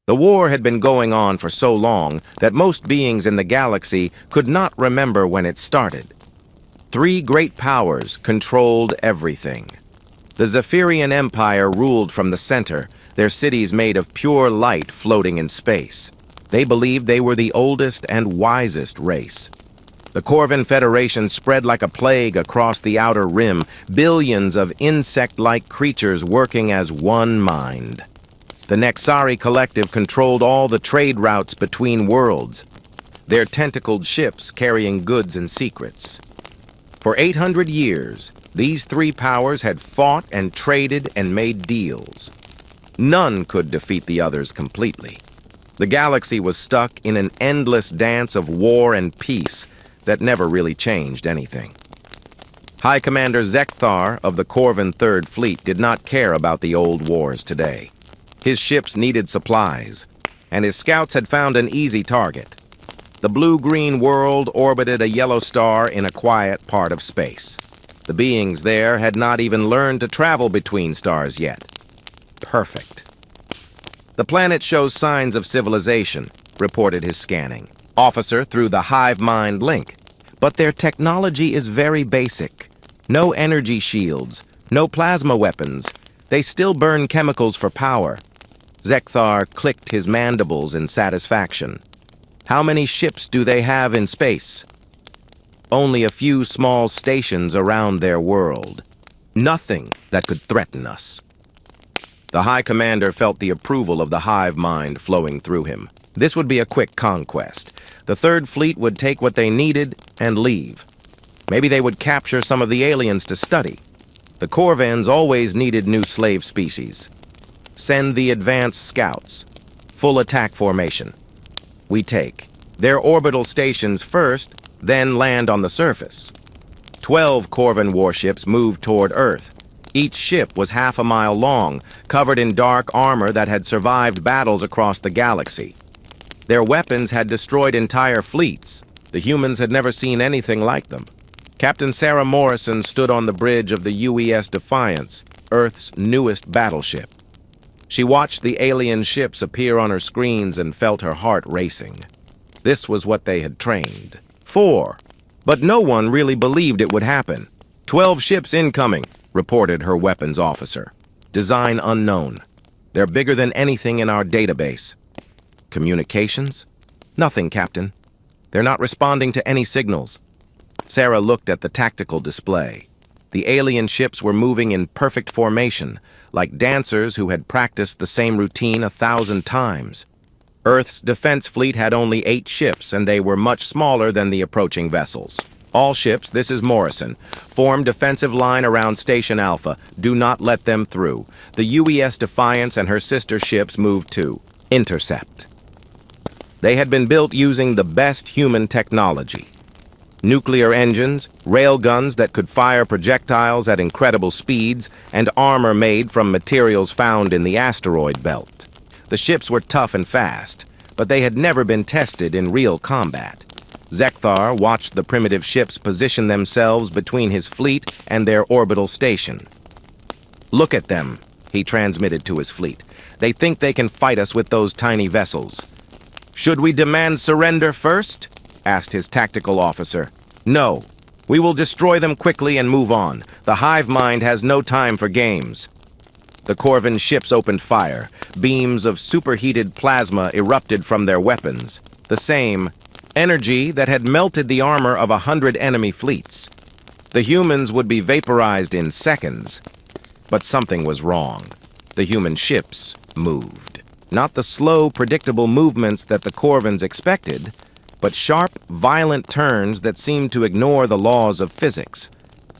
The war had been going on for so long that most beings in the galaxy could not remember when it started. Three great powers controlled everything. The Zephyrian Empire ruled from the center, their cities made of pure light floating in space. They believed they were the oldest and wisest race. The Corvan Federation spread like a plague across the outer rim, billions of insect-like creatures working as one mind. The Nexari Collective controlled all the trade routes between worlds, their tentacled ships carrying goods and secrets. For 800 years, these three powers had fought and traded and made deals. None could defeat the others completely. The galaxy was stuck in an endless dance of war and peace that never really changed anything. High Commander Zekthar of the Corvan Third Fleet did not care about the old wars today. His ships needed supplies, and his scouts had found an easy target. The blue-green world orbited a yellow star in a quiet part of space. The beings there had not even learned to travel between stars yet. Perfect. The planet shows signs of civilization, reported his scanning officer through the hive mind link. But their technology is very basic. No energy shields, no plasma weapons. They still burn chemicals for power. Zekthar clicked his mandibles in satisfaction. How many ships do they have in space? Only a few small stations around their world. Nothing that could threaten us. The High Commander felt the approval of the hive mind flowing through him. This would be a quick conquest. The Third Fleet would take what they needed and leave. Maybe they would capture some of the aliens to study. The Corvans always needed new slave species. Send the advanced scouts. Full attack formation. We take their orbital stations first, then land on the surface. 12 Corvan warships moved toward Earth. Each ship was half a mile long, covered in dark armor that had survived battles across the galaxy. Their weapons had destroyed entire fleets. The humans had never seen anything like them. Captain Sarah Morrison stood on the bridge of the UES Defiance, Earth's newest battleship. She watched the alien ships appear on her screens and felt her heart racing. This was what they had trained for. But no one really believed it would happen. 12 ships incoming, reported her weapons officer. Design unknown. They're bigger than anything in our database. Communications? Nothing, Captain. They're not responding to any signals. Sarah looked at the tactical display. The alien ships were moving in perfect formation, like dancers who had practiced the same routine 1,000 times. Earth's defense fleet had only 8 ships, and they were much smaller than the approaching vessels. All ships, this is Morrison, form defensive line around Station Alpha. Do not let them through. The UES Defiance and her sister ships move to intercept. They had been built using the best human technology. Nuclear engines, railguns that could fire projectiles at incredible speeds, and armor made from materials found in the asteroid belt. The ships were tough and fast, but they had never been tested in real combat. Zekthar watched the primitive ships position themselves between his fleet and their orbital station. "Look at them," he transmitted to his fleet. "They think they can fight us with those tiny vessels." "Should we demand surrender first?" asked his tactical officer. "No. We will destroy them quickly and move on. The hive mind has no time for games." The Corvan ships opened fire. Beams of superheated plasma erupted from their weapons. The same energy that had melted the armor of 100 enemy fleets. The humans would be vaporized in seconds. But something was wrong. The human ships moved. Not the slow, predictable movements that the Corvans expected, but sharp, violent turns that seemed to ignore the laws of physics.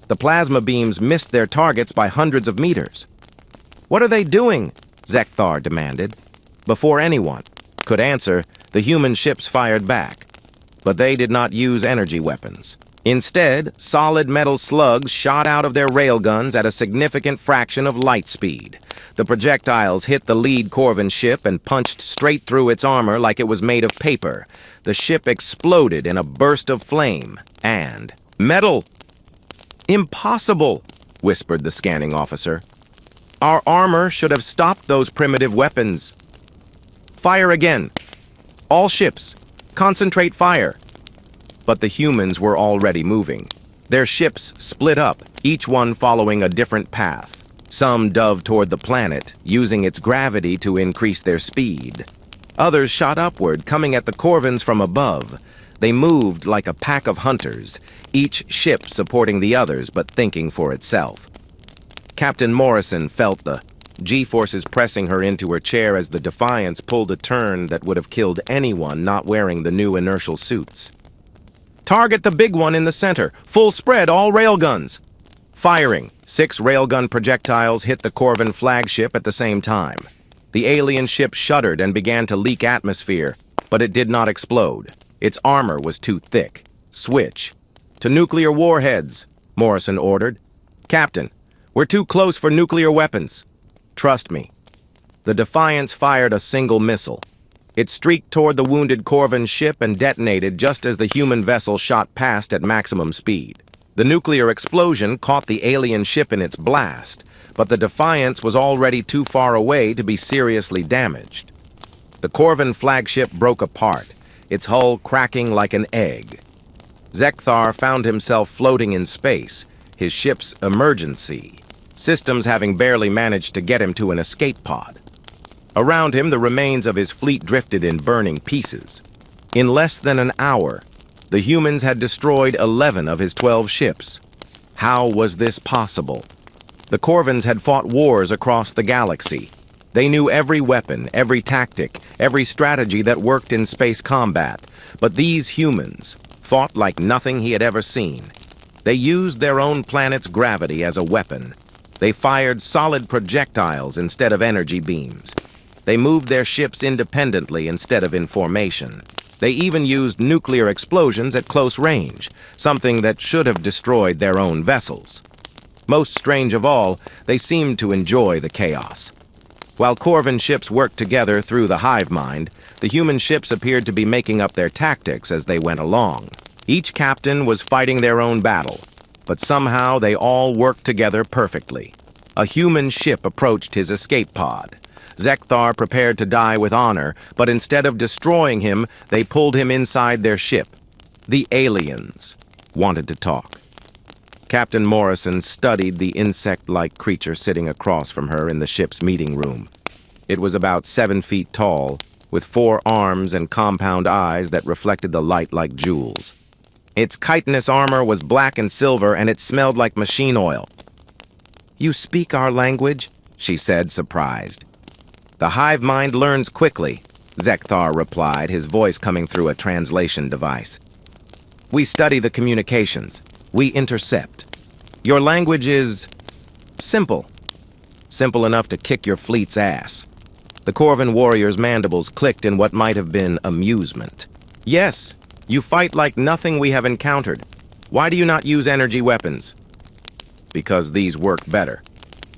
The plasma beams missed their targets by hundreds of meters. "What are they doing?" Zekthar demanded. Before anyone could answer, the human ships fired back. But they did not use energy weapons. Instead, solid metal slugs shot out of their railguns at a significant fraction of light speed. The projectiles hit the lead Corvan ship and punched straight through its armor like it was made of paper. The ship exploded in a burst of flame, and metal! "Impossible," whispered the scanning officer. "Our armor should have stopped those primitive weapons." Fire again! All ships, concentrate fire! But the humans were already moving. Their ships split up, each one following a different path. Some dove toward the planet, using its gravity to increase their speed. Others shot upward, coming at the Corvins from above. They moved like a pack of hunters, each ship supporting the others but thinking for itself. Captain Morrison felt the G-forces pressing her into her chair as the Defiance pulled a turn that would have killed anyone not wearing the new inertial suits. Target the big one in the center. Full spread, all railguns. Firing. 6 railgun projectiles hit the Corvin flagship at the same time. The alien ship shuddered and began to leak atmosphere, but it did not explode. Its armor was too thick. Switch. To nuclear warheads, Morrison ordered. Captain, we're too close for nuclear weapons. Trust me. The Defiance fired a single missile. It streaked toward the wounded Corvin ship and detonated just as the human vessel shot past at maximum speed. The nuclear explosion caught the alien ship in its blast, but the Defiance was already too far away to be seriously damaged. The Corvin flagship broke apart, its hull cracking like an egg. Zekthar found himself floating in space, his ship's emergency, systems having barely managed to get him to an escape pod. Around him, the remains of his fleet drifted in burning pieces. In less than an hour, the humans had destroyed 11 of his 12 ships. How was this possible? The Corvins had fought wars across the galaxy. They knew every weapon, every tactic, every strategy that worked in space combat. But these humans fought like nothing he had ever seen. They used their own planet's gravity as a weapon. They fired solid projectiles instead of energy beams. They moved their ships independently instead of in formation. They even used nuclear explosions at close range, something that should have destroyed their own vessels. Most strange of all, they seemed to enjoy the chaos. While Corvin ships worked together through the hive mind, the human ships appeared to be making up their tactics as they went along. Each captain was fighting their own battle, but somehow they all worked together perfectly. A human ship approached his escape pod. Zekthar prepared to die with honor, but instead of destroying him, they pulled him inside their ship. The aliens wanted to talk. Captain Morrison studied the insect-like creature sitting across from her in the ship's meeting room. It was about 7 feet tall, with 4 arms and compound eyes that reflected the light like jewels. Its chitinous armor was black and silver, and it smelled like machine oil. "You speak our language?" she said, surprised. "The hive mind learns quickly," Zekthar replied, his voice coming through a translation device. "We study the communications. We intercept. Your language is simple. Simple enough to kick your fleet's ass." The Corvin warrior's mandibles clicked in what might have been amusement. "Yes, you fight like nothing we have encountered. Why do you not use energy weapons?" "Because these work better."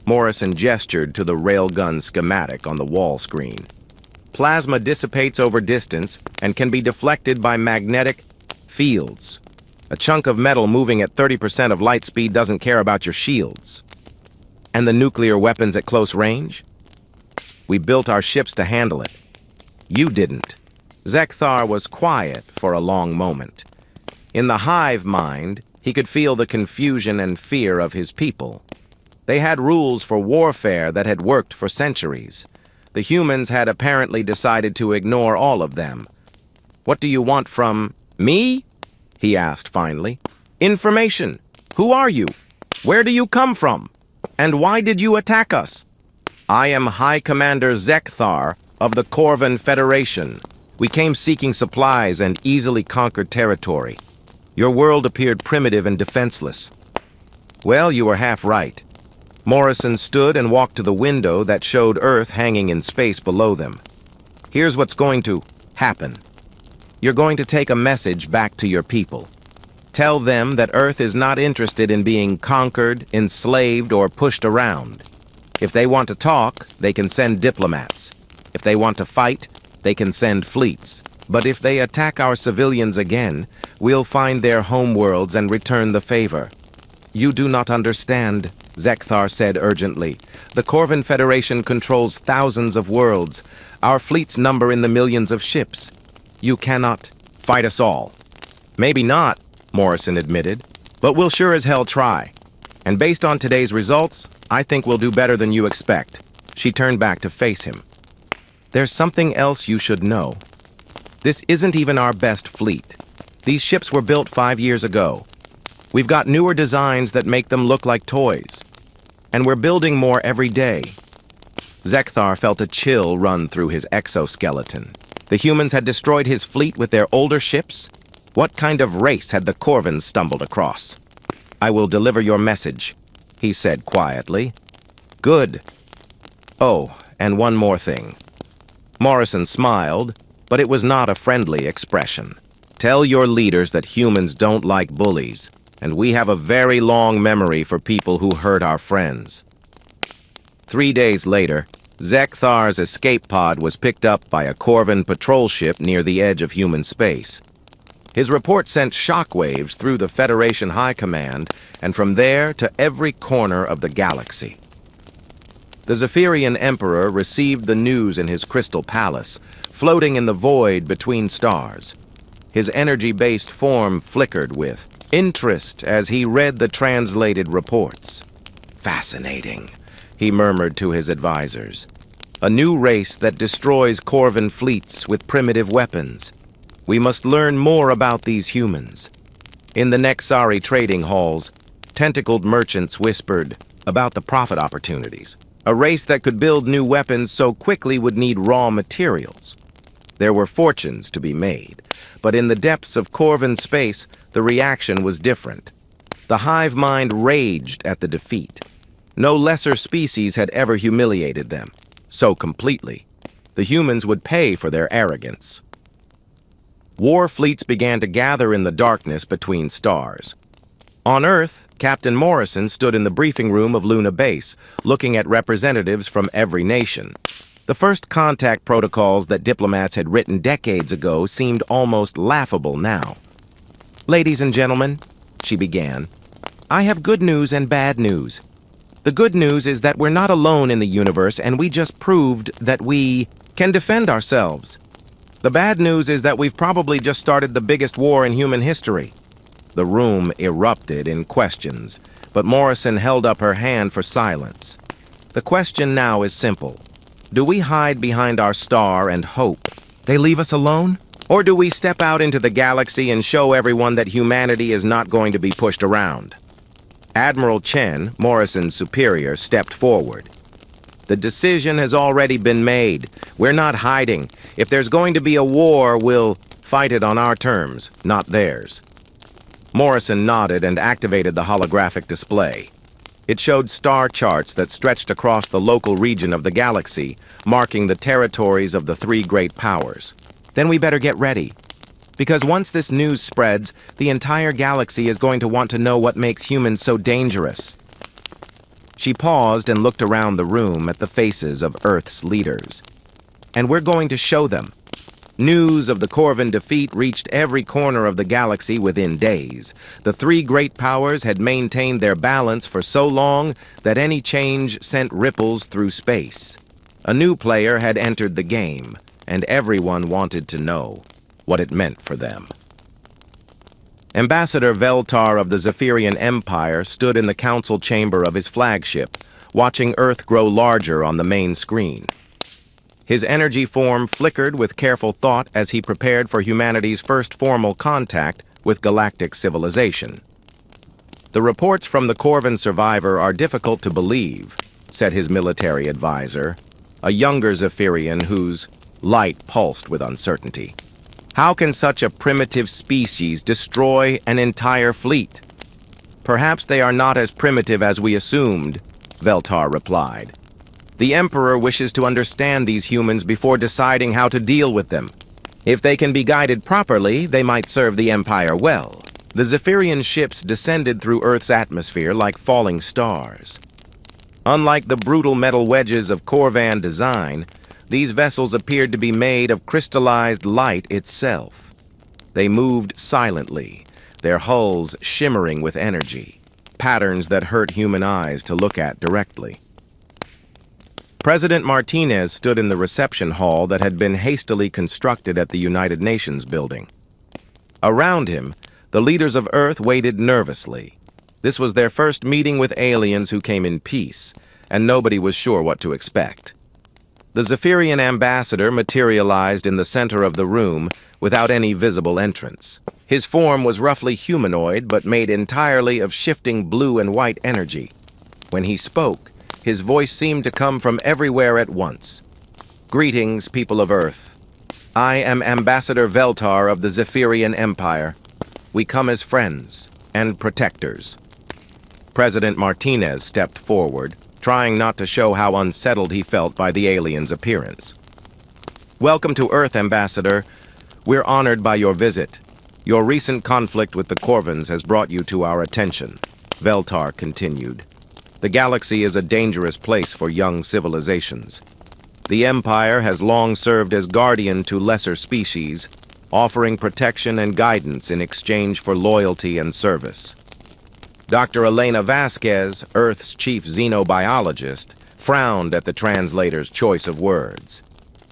Morrison gestured to the railgun schematic on the wall screen. "Plasma dissipates over distance and can be deflected by magnetic fields. A chunk of metal moving at 30% of light speed doesn't care about your shields." "And the nuclear weapons at close range?" "We built our ships to handle it. You didn't." Zekthar was quiet for a long moment. In the hive mind, he could feel the confusion and fear of his people. They had rules for warfare that had worked for centuries. The humans had apparently decided to ignore all of them. "What do you want from me?" he asked finally. "Information. Who are you? Where do you come from? And why did you attack us?" "I am High Commander Zekthar of the Corvin Federation. We came seeking supplies and easily conquered territory. Your world appeared primitive and defenseless." "Well, you were half right." Morrison stood and walked to the window that showed Earth hanging in space below them. "Here's what's going to happen. You're going to take a message back to your people. Tell them that Earth is not interested in being conquered, enslaved, or pushed around. If they want to talk, they can send diplomats. If they want to fight, they can send fleets. But if they attack our civilians again, we'll find their homeworlds and return the favor. You do not understand. Zekthar said urgently. "The Corvin Federation controls thousands of worlds. Our fleets number in the millions of ships. You cannot fight us all." "Maybe not," Morrison admitted, "but we'll sure as hell try. And based on today's results, I think we'll do better than you expect." She turned back to face him. "There's something else you should know. This isn't even our best fleet. These ships were built 5 years ago. We've got newer designs that make them look like toys. And we're building more every day." Zekthar felt a chill run through his exoskeleton. The humans had destroyed his fleet with their older ships? What kind of race had the Corvins stumbled across? "I will deliver your message," he said quietly. "Good. Oh, and one more thing." Morrison smiled, but it was not a friendly expression. "Tell your leaders that humans don't like bullies, and we have a very long memory for people who hurt our friends." 3 days later, Zekthar's escape pod was picked up by a Corvin patrol ship near the edge of human space. His report sent shockwaves through the Federation High Command and from there to every corner of the galaxy. The Zephyrian Emperor received the news in his crystal palace, floating in the void between stars. His energy-based form flickered with interest as he read the translated reports. "Fascinating," he murmured to his advisors. "A new race that destroys Corvin fleets with primitive weapons. We must learn more about these humans." In the Nexari trading halls, tentacled merchants whispered about the profit opportunities. A race that could build new weapons so quickly would need raw materials. There were fortunes to be made, but in the depths of Corvin space, the reaction was different. The hive mind raged at the defeat. No lesser species had ever humiliated them so completely. The humans would pay for their arrogance. War fleets began to gather in the darkness between stars. On Earth, Captain Morrison stood in the briefing room of Luna Base, looking at representatives from every nation. The first contact protocols that diplomats had written decades ago seemed almost laughable now. "Ladies and gentlemen," she began, "I have good news and bad news. The good news is that we're not alone in the universe, and we just proved that we can defend ourselves. The bad news is that we've probably just started the biggest war in human history." The room erupted in questions, but Morrison held up her hand for silence. "The question now is simple. Do we hide behind our star and hope they leave us alone? Or do we step out into the galaxy and show everyone that humanity is not going to be pushed around?" Admiral Chen, Morrison's superior, stepped forward. "The decision has already been made. We're not hiding. If there's going to be a war, we'll fight it on our terms, not theirs." Morrison nodded and activated the holographic display. It showed star charts that stretched across the local region of the galaxy, marking the territories of the 3 great powers. "Then we better get ready. Because once this news spreads, the entire galaxy is going to want to know what makes humans so dangerous." She paused and looked around the room at the faces of Earth's leaders. "And we're going to show them." News of the Corvin defeat reached every corner of the galaxy within days. The 3 great powers had maintained their balance for so long that any change sent ripples through space. A new player had entered the game, and everyone wanted to know what it meant for them. Ambassador Veltar of the Zephyrian Empire stood in the council chamber of his flagship, watching Earth grow larger on the main screen. His energy form flickered with careful thought as he prepared for humanity's first formal contact with galactic civilization. "The reports from the Corvin survivor are difficult to believe," said his military advisor, a younger Zephyrian whose light pulsed with uncertainty. "How can such a primitive species destroy an entire fleet?" "Perhaps they are not as primitive as we assumed," Veltar replied. "The Emperor wishes to understand these humans before deciding how to deal with them. If they can be guided properly, they might serve the Empire well." The Zephyrian ships descended through Earth's atmosphere like falling stars. Unlike the brutal metal wedges of Corvan design, these vessels appeared to be made of crystallized light itself. They moved silently, their hulls shimmering with energy. patterns that hurt human eyes to look at directly. President Martinez stood in the reception hall that had been hastily constructed at the United Nations building. Around him, the leaders of Earth waited nervously. This was their first meeting with aliens who came in peace, and nobody was sure what to expect. The Zephyrian ambassador materialized in the center of the room without any visible entrance. His form was roughly humanoid, but made entirely of shifting blue and white energy. When he spoke, his voice seemed to come from everywhere at once. "Greetings, people of Earth. I am Ambassador Veltar of the Zephyrian Empire. We come as friends and protectors." President Martinez stepped forward, trying not to show how unsettled he felt by the alien's appearance. "Welcome to Earth, Ambassador. We're honored by your visit. Your recent conflict with the Corvins has brought you to our attention," Veltar continued. "The galaxy is a dangerous place for young civilizations. The Empire has long served as guardian to lesser species, offering protection and guidance in exchange for loyalty and service." Dr. Elena Vasquez, Earth's chief xenobiologist, frowned at the translator's choice of words.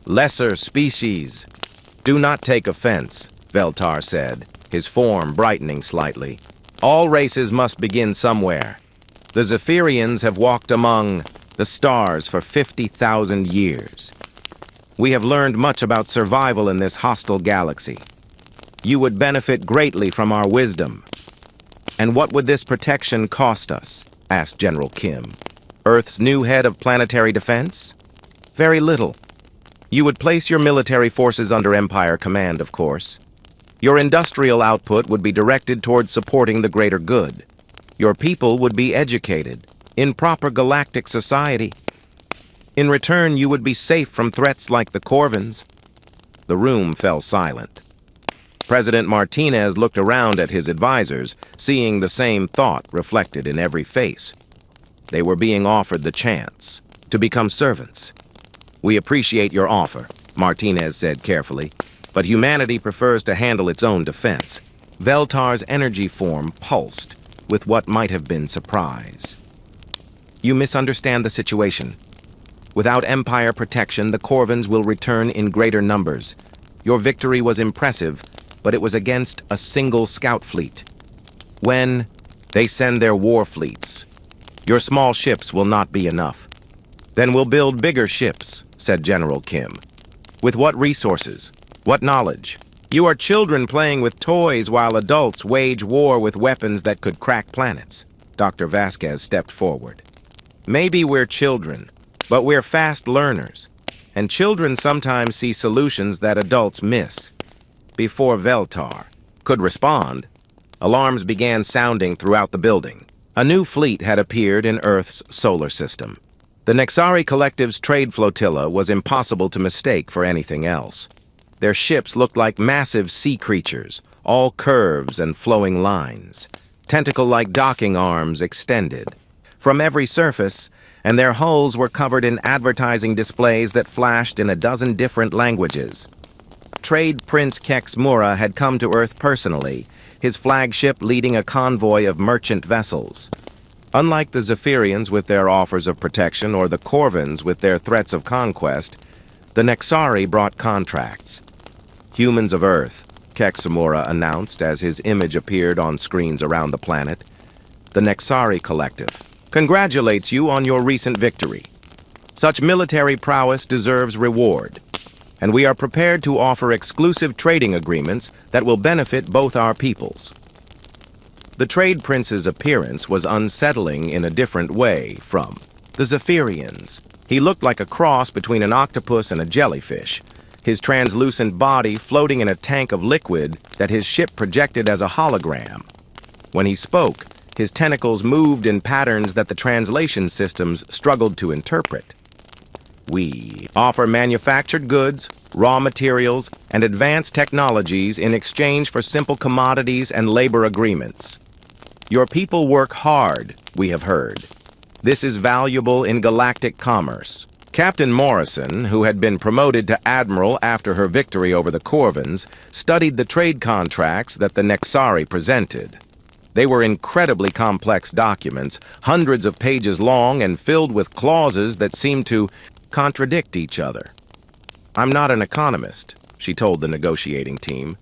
"Lesser species. Do not take offense," Veltar said, his form brightening slightly. "All races must begin somewhere. The Zephyrians have walked among the stars for 50,000 years. We have learned much about survival in this hostile galaxy. You would benefit greatly from our wisdom." "And what would this protection cost us?" asked General Kim. "Earth's new head of planetary defense?" "Very little. You would place your military forces under Empire command, of course. Your industrial output would be directed towards supporting the greater good. Your people would be educated in proper galactic society. In return, you would be safe from threats like the Corvins." The room fell silent. President Martinez looked around at his advisors, seeing the same thought reflected in every face. They were being offered the chance to become servants. "We appreciate your offer," Martinez said carefully, "but humanity prefers to handle its own defense." Veltar's energy form pulsed with what might have been surprise. "You misunderstand the situation. Without Empire protection, the Corvins will return in greater numbers. Your victory was impressive, but it was against a single scout fleet. When they send their war fleets, your small ships will not be enough. Then we'll build bigger ships," said General Kim. "With what resources? What knowledge? You are children playing with toys while adults wage war with weapons that could crack planets." Dr. Vasquez stepped forward. "Maybe we're children, but we're fast learners, and children sometimes see solutions that adults miss." Before Veltar could respond, alarms began sounding throughout the building. A new fleet had appeared in Earth's solar system. The Nexari Collective's trade flotilla was impossible to mistake for anything else. Their ships looked like massive sea creatures, all curves and flowing lines, tentacle-like docking arms extended from every surface, and their hulls were covered in advertising displays that flashed in a dozen different languages. Trade Prince Kex Mura had come to Earth personally, his flagship leading a convoy of merchant vessels. Unlike the Zephyrians with their offers of protection or the Corvins with their threats of conquest, the Nexari brought contracts. "Humans of Earth," Kex Mura announced as his image appeared on screens around the planet. "The Nexari Collective congratulates you on your recent victory. Such military prowess deserves reward, and we are prepared to offer exclusive trading agreements that will benefit both our peoples." The Trade Prince's appearance was unsettling in a different way from the Zephyrians. He looked like a cross between an octopus and a jellyfish, his translucent body floating in a tank of liquid that his ship projected as a hologram. When he spoke, his tentacles moved in patterns that the translation systems struggled to interpret. "We offer manufactured goods, raw materials, and advanced technologies in exchange for simple commodities and labor agreements. Your people work hard, we have heard. This is valuable in galactic commerce." Captain Morrison, who had been promoted to admiral after her victory over the Corvins, studied the trade contracts that the Nexari presented. They were incredibly complex documents, hundreds of pages long and filled with clauses that seemed to contradict each other. "I'm not an economist," she told the negotiating team,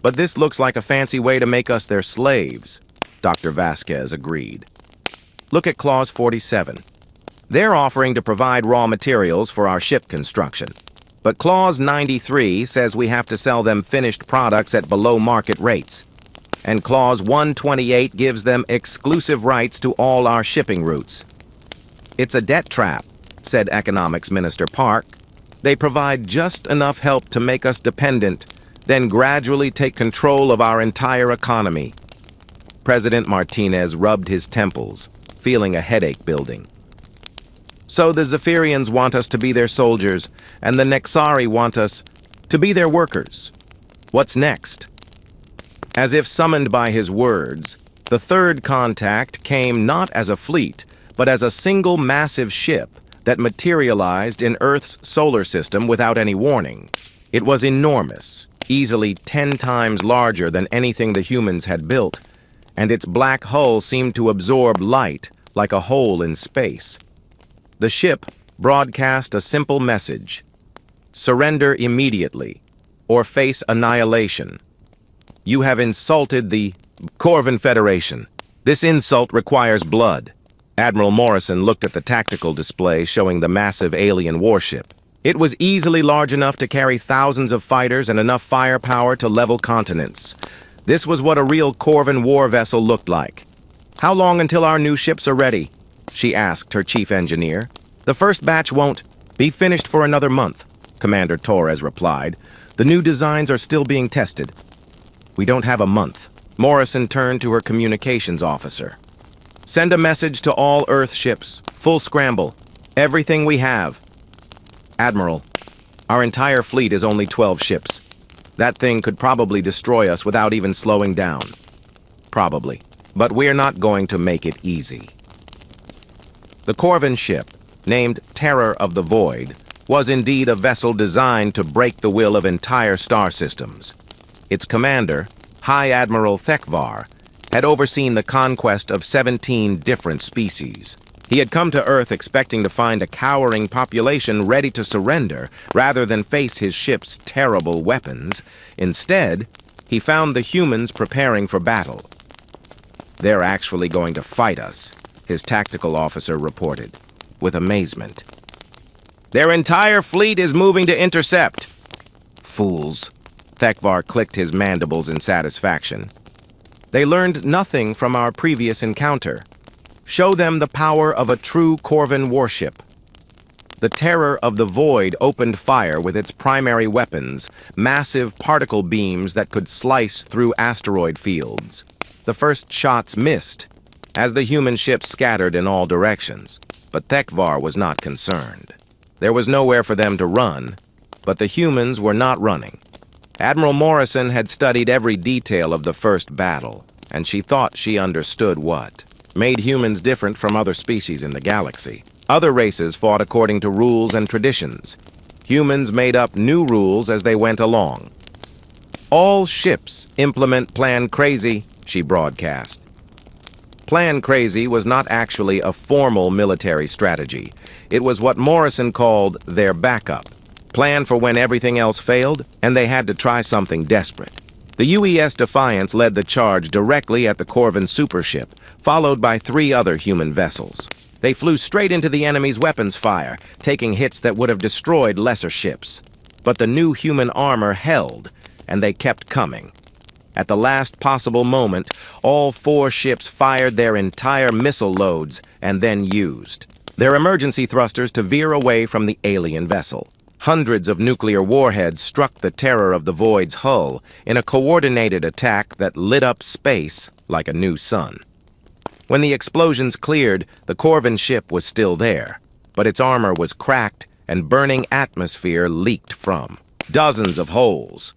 "but this looks like a fancy way to make us their slaves." Dr. Vasquez agreed. Look at Clause 47. They're offering to provide raw materials for our ship construction. But Clause 93 says we have to sell them finished products at below market rates. And Clause 128 gives them exclusive rights to all our shipping routes. "It's a debt trap," said Economics Minister Park. "They provide just enough help to make us dependent, then gradually take control of our entire economy." President Martinez rubbed his temples, feeling a headache building. "So the Zephyrians want us to be their soldiers, and the Nexari want us to be their workers. What's next?" As if summoned by his words, the third contact came not as a fleet, but as a single massive ship that materialized in Earth's solar system without any warning. It was enormous, easily 10 times larger than anything the humans had built, and its black hull seemed to absorb light like a hole in space. The ship broadcast a simple message: surrender immediately, or face annihilation. You have insulted the Corvin Federation. This insult requires blood. Admiral Morrison looked at the tactical display showing the massive alien warship. It was easily large enough to carry thousands of fighters and enough firepower to level continents. This was what a real Corvin war vessel looked like. "How long until our new ships are ready?" she asked her chief engineer. "The first batch won't be finished for another month," Commander Torres replied. "The new designs are still being tested." "We don't have a month." Morrison turned to her communications officer. "Send a message to all Earth ships. Full scramble. Everything we have." "Admiral, our entire fleet is only 12 ships. That thing could probably destroy us without even slowing down." "Probably. But we're not going to make it easy." The Corvin ship, named Terror of the Void, was indeed a vessel designed to break the will of entire star systems. Its commander, High Admiral Thekvar, had overseen the conquest of 17 different species. He had come to Earth expecting to find a cowering population ready to surrender rather than face his ship's terrible weapons. Instead, he found the humans preparing for battle. "They're actually going to fight us," his tactical officer reported, with amazement. "Their entire fleet is moving to intercept." "Fools." Thekvar clicked his mandibles in satisfaction. "They learned nothing from our previous encounter. Show them the power of a true Corvin warship." The Terror of the Void opened fire with its primary weapons, massive particle beams that could slice through asteroid fields. The first shots missed, as the human ships scattered in all directions, but Thekvar was not concerned. There was nowhere for them to run, but the humans were not running. Admiral Morrison had studied every detail of the first battle, and she thought she understood what made humans different from other species in the galaxy. Other races fought according to rules and traditions. Humans made up new rules as they went along. "All ships implement Plan Crazy," she broadcast. Plan Crazy was not actually a formal military strategy. It was what Morrison called their backup. Plan for when everything else failed, and they had to try something desperate. The UES Defiance led the charge directly at the Corvin supership, followed by 3 other human vessels. They flew straight into the enemy's weapons fire, taking hits that would have destroyed lesser ships. But the new human armor held, and they kept coming. At the last possible moment, all 4 ships fired their entire missile loads and then used their emergency thrusters to veer away from the alien vessel. Hundreds of nuclear warheads struck the Terror of the Void's hull in a coordinated attack that lit up space like a new sun. When the explosions cleared, the Corvin ship was still there, but its armor was cracked and burning atmosphere leaked from dozens of holes.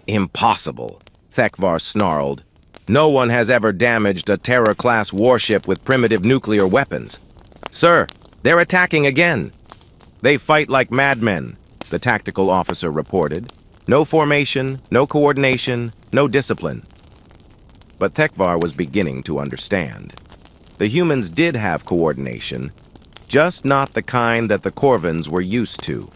"Impossible," Thekvar snarled. "No one has ever damaged a Terror-class warship with primitive nuclear weapons." "Sir, they're attacking again." "They fight like madmen," the tactical officer reported. "No formation, no coordination, no discipline." but Thekvar was beginning to understand. The humans did have coordination, just not the kind that the Corvins were used to.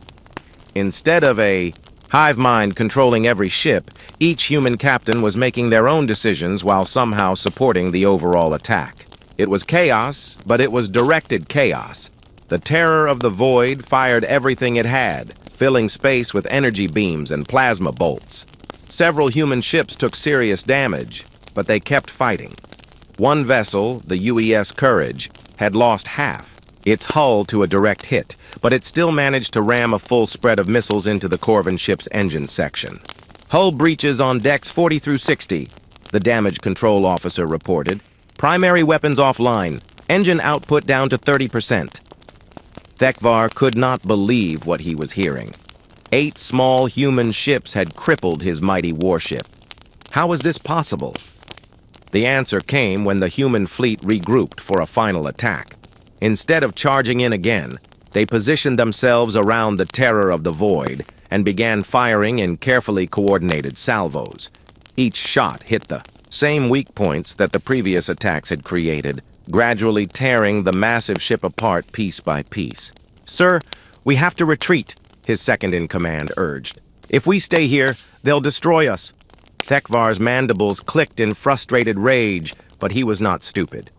Instead of a hive mind controlling every ship, each human captain was making their own decisions while somehow supporting the overall attack. It was chaos, but it was directed chaos. The terror of the void fired everything it had, filling space with energy beams and plasma bolts. Several human ships took serious damage, but they kept fighting. One vessel, the UES Courage, had lost half its hull to a direct hit, but it still managed to ram a full spread of missiles into the Corvin ship's engine section. Hull breaches on decks 40 through 60, the damage control officer reported. Primary weapons offline, engine output down to 30%. Thekvar could not believe what he was hearing. 8 small human ships had crippled his mighty warship. How was this possible? The answer came when the human fleet regrouped for a final attack. Instead of charging in again, they positioned themselves around the terror of the void and began firing in carefully coordinated salvos. Each shot hit the same weak points that the previous attacks had created, gradually tearing the massive ship apart piece by piece. "Sir, we have to retreat," his second-in-command urged. "If we stay here, they'll destroy us." Thekvar's mandibles clicked in frustrated rage, but he was not stupid.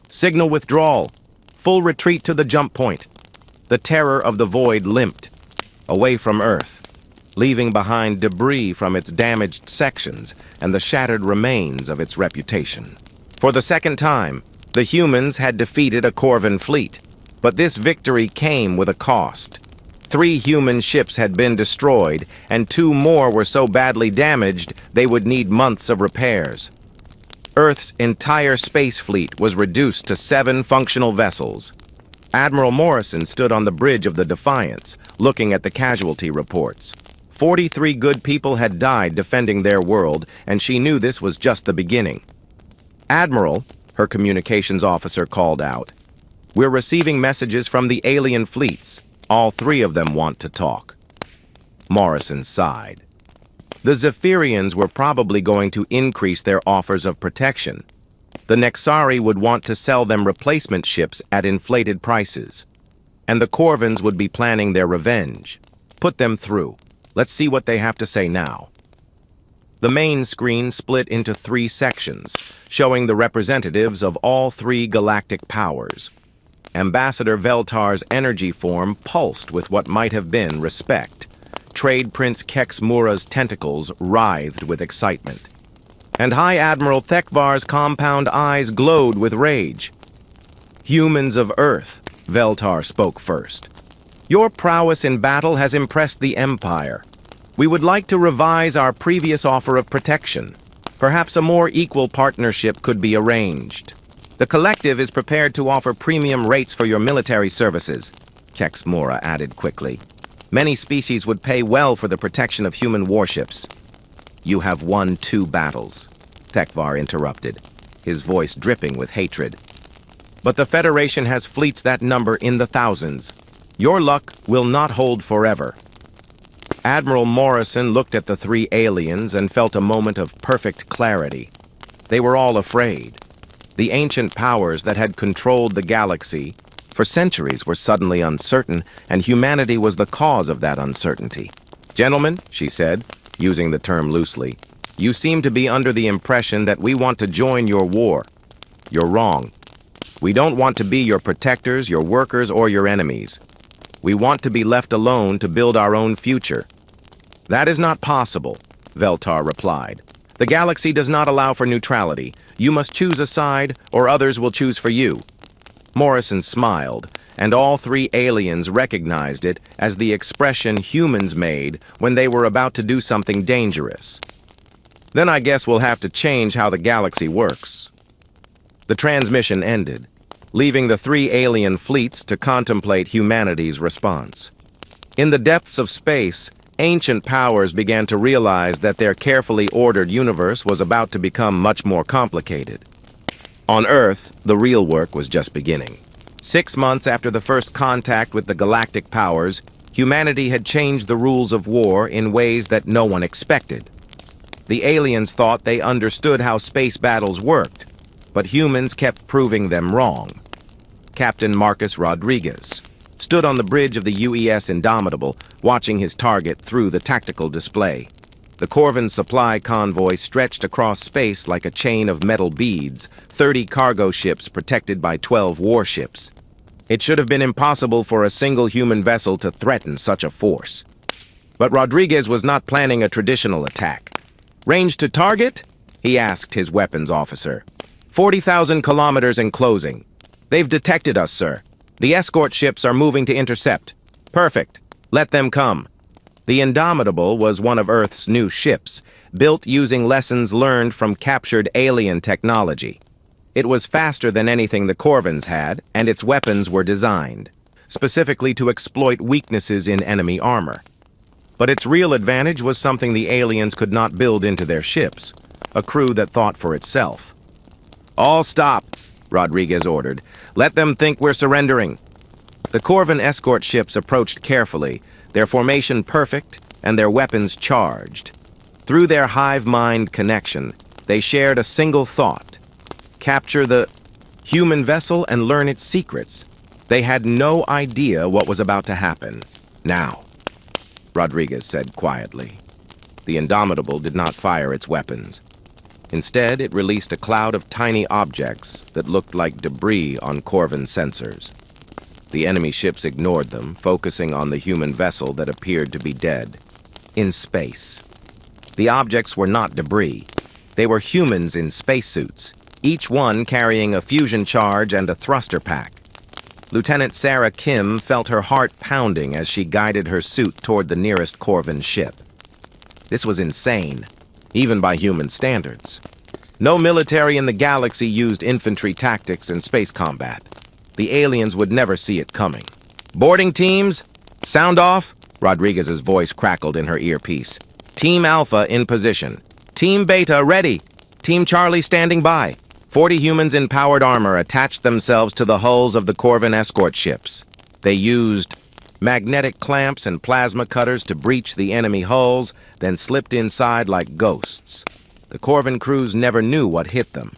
"Signal withdrawal. Full retreat to the jump point." The terror of the void limped away from Earth, leaving behind debris from its damaged sections and the shattered remains of its reputation. For the second time, the humans had defeated a Corvin fleet, but this victory came with a cost. 3 human ships had been destroyed, and 2 more were so badly damaged they would need months of repairs. Earth's entire space fleet was reduced to 7 functional vessels. Admiral Morrison stood on the bridge of the Defiance, looking at the casualty reports. 43 good people had died defending their world, and she knew this was just the beginning. "Admiral," her communications officer called out, "we're receiving messages from the alien fleets. All 3 of them want to talk." Morrison sighed. The Zephyrians were probably going to increase their offers of protection. The Nexari would want to sell them replacement ships at inflated prices. And the Corvins would be planning their revenge. Put them through. Let's see what they have to say now. The main screen split into 3 sections, showing the representatives of all 3 galactic powers. Ambassador Veltar's energy form pulsed with what might have been respect. Trade Prince Kex Mura's tentacles writhed with excitement. And High Admiral Thekvar's compound eyes glowed with rage. "Humans of Earth," Veltar spoke first. "Your prowess in battle has impressed the Empire. We would like to revise our previous offer of protection. Perhaps a more equal partnership could be arranged. The Collective is prepared to offer premium rates for your military services," Kex Mura added quickly. "Many species would pay well for the protection of human warships." "You have won 2 battles," Thekvar interrupted, his voice dripping with hatred. "But the Federation has fleets that number in the thousands. Your luck will not hold forever." Admiral Morrison looked at the 3 aliens and felt a moment of perfect clarity. They were all afraid. The ancient powers that had controlled the galaxy for centuries were suddenly uncertain, and humanity was the cause of that uncertainty. "Gentlemen," she said, using the term loosely, "you seem to be under the impression that we want to join your war. You're wrong. We don't want to be your protectors, your workers, or your enemies. We want to be left alone to build our own future." "That is not possible," Veltar replied. "The galaxy does not allow for neutrality. You must choose a side, or others will choose for you." Morrison smiled, and all 3 aliens recognized it as the expression humans made when they were about to do something dangerous. "Then I guess we'll have to change how the galaxy works." The transmission ended, leaving the 3 alien fleets to contemplate humanity's response. In the depths of space, ancient powers began to realize that their carefully ordered universe was about to become much more complicated. On Earth, the real work was just beginning. 6 months after the first contact with the galactic powers, humanity had changed the rules of war in ways that no one expected. The aliens thought they understood how space battles worked, but humans kept proving them wrong. Captain Marcus Rodriguez stood on the bridge of the UES Indomitable, watching his target through the tactical display. The Corvin supply convoy stretched across space like a chain of metal beads, 30 cargo ships protected by 12 warships. It should have been impossible for a single human vessel to threaten such a force. But Rodriguez was not planning a traditional attack. "Range to target?" he asked his weapons officer. 40,000 kilometers in closing. "They've detected us, sir. The escort ships are moving to intercept." "Perfect. Let them come." The Indomitable was one of Earth's new ships, built using lessons learned from captured alien technology. It was faster than anything the Corvins had, and its weapons were designed specifically to exploit weaknesses in enemy armor. But its real advantage was something the aliens could not build into their ships, a crew that thought for itself. "All stop," Rodriguez ordered. "Let them think we're surrendering." The Corvin escort ships approached carefully, their formation perfect and their weapons charged. Through their hive-mind connection, they shared a single thought: capture the human vessel and learn its secrets. They had no idea what was about to happen. "Now," Rodriguez said quietly. The Indomitable did not fire its weapons. Instead, it released a cloud of tiny objects that looked like debris on Corvin sensors. The enemy ships ignored them, focusing on the human vessel that appeared to be dead. In space. The objects were not debris. They were humans in spacesuits, each one carrying a fusion charge and a thruster pack. Lieutenant Sarah Kim felt her heart pounding as she guided her suit toward the nearest Corvin ship. This was insane, even by human standards. No military in the galaxy used infantry tactics in space combat. The aliens would never see it coming. "Boarding teams, sound off," Rodriguez's voice crackled in her earpiece. "Team Alpha in position. Team Beta ready. Team Charlie standing by." 40 humans in powered armor attached themselves to the hulls of the Corvin escort ships. They used magnetic clamps and plasma cutters to breach the enemy hulls, then slipped inside like ghosts. The Corvin crews never knew what hit them.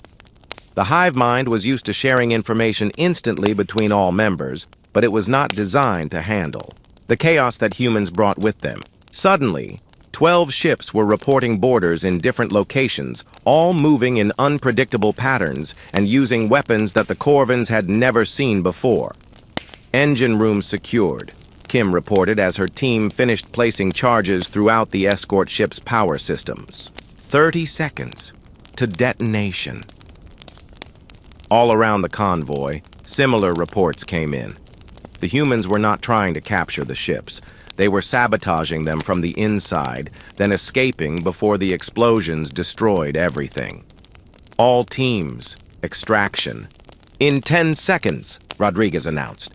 The hive mind was used to sharing information instantly between all members, but it was not designed to handle the chaos that humans brought with them. Suddenly, 12 ships were reporting borders in different locations, all moving in unpredictable patterns and using weapons that the Corvins had never seen before. "Engine room secured," Kim reported as her team finished placing charges throughout the escort ship's power systems. 30 seconds to detonation. All around the convoy, similar reports came in. The humans were not trying to capture the ships. They were sabotaging them from the inside, then escaping before the explosions destroyed everything. "All teams, extraction." "In 10 seconds, Rodriguez announced.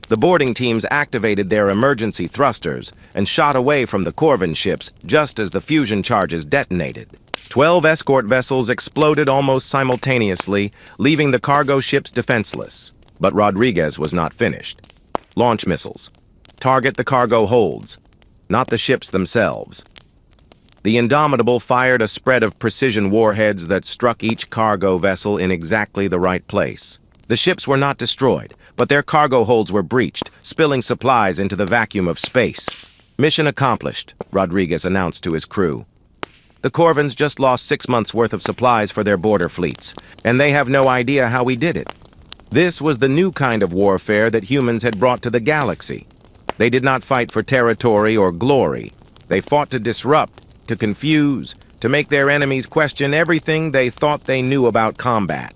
The boarding teams activated their emergency thrusters and shot away from the Corvin ships just as the fusion charges detonated. 12 escort vessels exploded almost simultaneously, leaving the cargo ships defenseless. But Rodriguez was not finished. Launch missiles. Target the cargo holds, not the ships themselves. The Indomitable fired a spread of precision warheads that struck each cargo vessel in exactly the right place. The ships were not destroyed, but their cargo holds were breached, spilling supplies into the vacuum of space. "Mission accomplished," Rodriguez announced to his crew. "The Corvins just lost 6 months' worth of supplies for their border fleets, and they have no idea how we did it." This was the new kind of warfare that humans had brought to the galaxy. They did not fight for territory or glory. They fought to disrupt, to confuse, to make their enemies question everything they thought they knew about combat.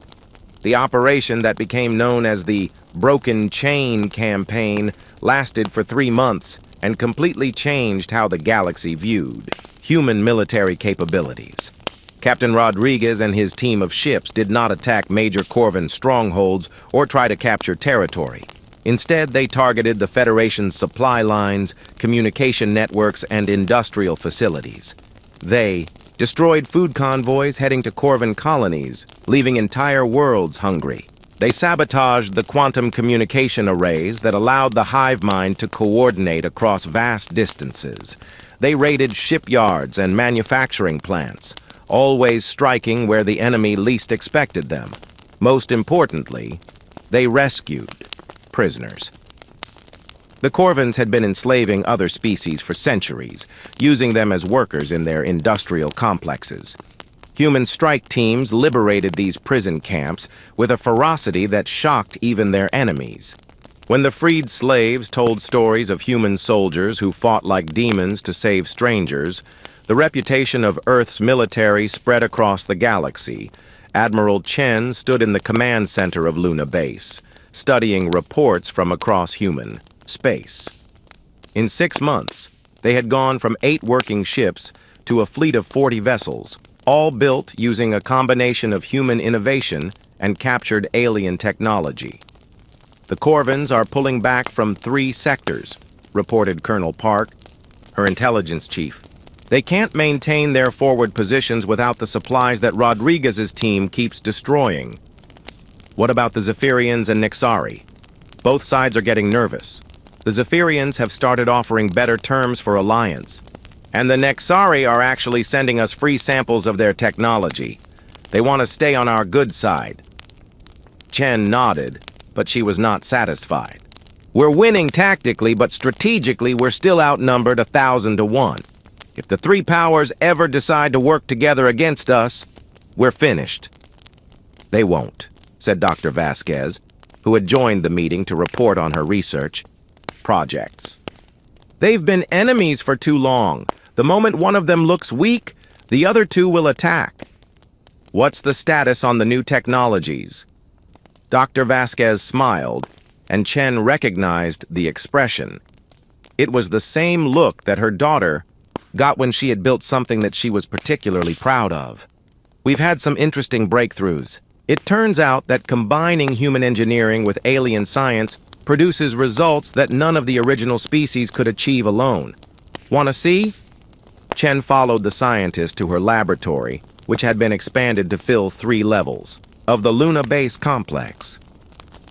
The operation that became known as the Broken Chain Campaign lasted for 3 months and completely changed how the galaxy viewed human military capabilities. Captain Rodriguez and his team of ships did not attack major Corvin strongholds or try to capture territory. Instead, they targeted the Federation's supply lines, communication networks, and industrial facilities. They destroyed food convoys heading to Corvin colonies, leaving entire worlds hungry. They sabotaged the quantum communication arrays that allowed the hive mind to coordinate across vast distances. They raided shipyards and manufacturing plants, always striking where the enemy least expected them. Most importantly, they rescued prisoners. The Corvins had been enslaving other species for centuries, using them as workers in their industrial complexes. Human strike teams liberated these prison camps with a ferocity that shocked even their enemies. When the freed slaves told stories of human soldiers who fought like demons to save strangers, the reputation of Earth's military spread across the galaxy. Admiral Chen stood in the command center of Luna Base, studying reports from across human space. In 6 months, they had gone from 8 working ships to a fleet of 40 vessels, all built using a combination of human innovation and captured alien technology. The Corvins are pulling back from 3 sectors, reported Colonel Park, her intelligence chief. They can't maintain their forward positions without the supplies that Rodriguez's team keeps destroying. What about the Zephyrians and Nixari? Both sides are getting nervous. The Zephyrians have started offering better terms for alliance, and the Nixari are actually sending us free samples of their technology. They want to stay on our good side. Chen nodded, but she was not satisfied. We're winning tactically, but strategically we're still outnumbered 1,000 to 1. If the 3 powers ever decide to work together against us, we're finished. They won't, said Dr. Vasquez, who had joined the meeting to report on her research projects. They've been enemies for too long. The moment one of them looks weak, the other 2 will attack. What's the status on the new technologies? Dr. Vasquez smiled, and Chen recognized the expression. It was the same look that her daughter got when she had built something that she was particularly proud of. We've had some interesting breakthroughs. It turns out that combining human engineering with alien science produces results that none of the original species could achieve alone. Want to see? Chen followed the scientist to her laboratory, which had been expanded to fill 3 levels of the Luna Base complex.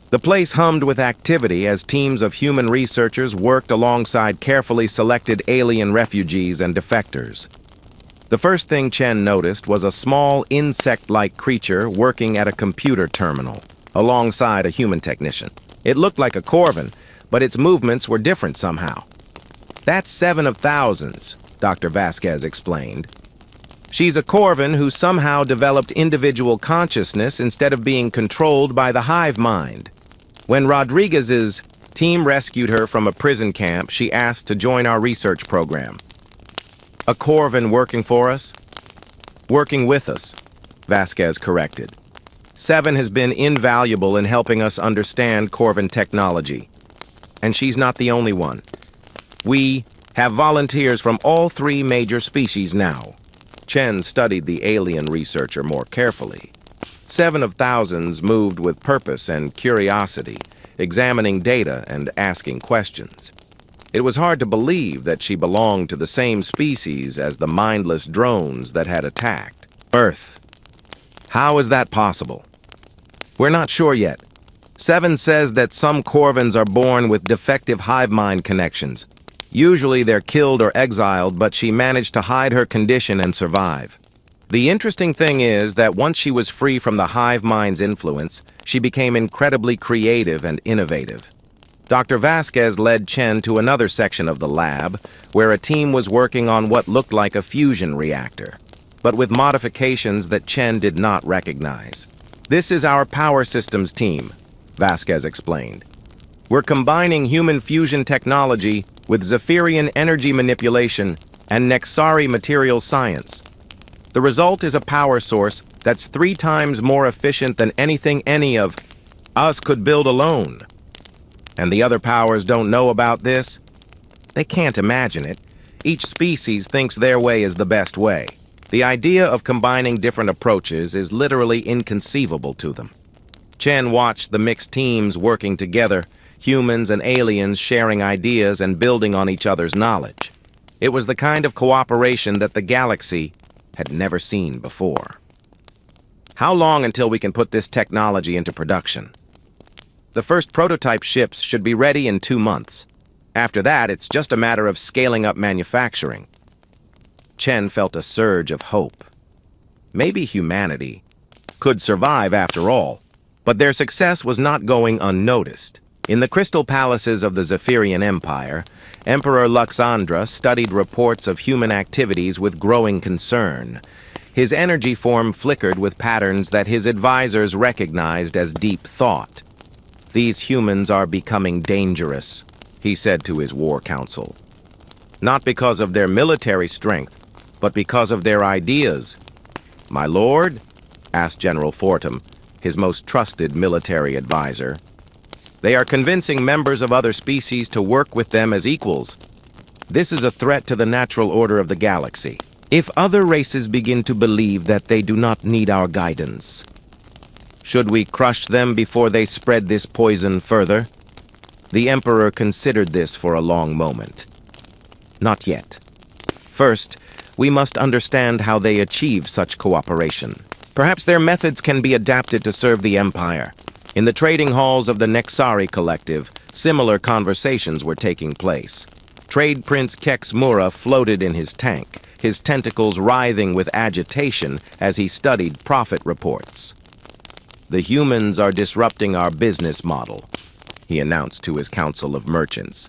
The place hummed with activity as teams of human researchers worked alongside carefully selected alien refugees and defectors. The first thing Chen noticed was a small insect-like creature working at a computer terminal, alongside a human technician. It looked like a Corvin, but its movements were different somehow. That's 7 of thousands, Dr. Vasquez explained. She's a Corvin who somehow developed individual consciousness instead of being controlled by the hive mind. When Rodriguez's team rescued her from a prison camp, she asked to join our research program. A Corvin working for us? Working with us, Vasquez corrected. 7 has been invaluable in helping us understand Corvin technology. And she's not the only one. We have volunteers from all 3 major species now. Chen studied the alien researcher more carefully. 7 of thousands moved with purpose and curiosity, examining data and asking questions. It was hard to believe that she belonged to the same species as the mindless drones that had attacked Earth. How is that possible? We're not sure yet. 7 says that some Corvins are born with defective hive mind connections. Usually they're killed or exiled, but she managed to hide her condition and survive. The interesting thing is that once she was free from the hive mind's influence, she became incredibly creative and innovative. Dr. Vasquez led Chen to another section of the lab, where a team was working on what looked like a fusion reactor, but with modifications that Chen did not recognize. This is our power systems team, Vasquez explained. We're combining human fusion technology with Zephyrian energy manipulation and Nexari material science. The result is a power source that's 3 times more efficient than anything any of us could build alone. And the other powers don't know about this? They can't imagine it. Each species thinks their way is the best way. The idea of combining different approaches is literally inconceivable to them. Chen watched the mixed teams working together, humans and aliens sharing ideas and building on each other's knowledge. It was the kind of cooperation that the galaxy had never seen before. How long until we can put this technology into production? The first prototype ships should be ready in 2 months. After that, it's just a matter of scaling up manufacturing. Chen felt a surge of hope. Maybe humanity could survive after all, but their success was not going unnoticed. In the crystal palaces of the Zephyrian Empire, Emperor Luxandra studied reports of human activities with growing concern. His energy form flickered with patterns that his advisors recognized as deep thought. "These humans are becoming dangerous," he said to his war council. "Not because of their military strength, but because of their ideas." "My lord?" asked General Fortum, his most trusted military advisor. "They are convincing members of other species to work with them as equals. This is a threat to the natural order of the galaxy. If other races begin to believe that they do not need our guidance, should we crush them before they spread this poison further?" The Emperor considered this for a long moment. "Not yet. First, we must understand how they achieve such cooperation. Perhaps their methods can be adapted to serve the Empire." In the trading halls of the Nexari Collective, similar conversations were taking place. Trade Prince Kex Mura floated in his tank, his tentacles writhing with agitation as he studied profit reports. "The humans are disrupting our business model," he announced to his council of merchants.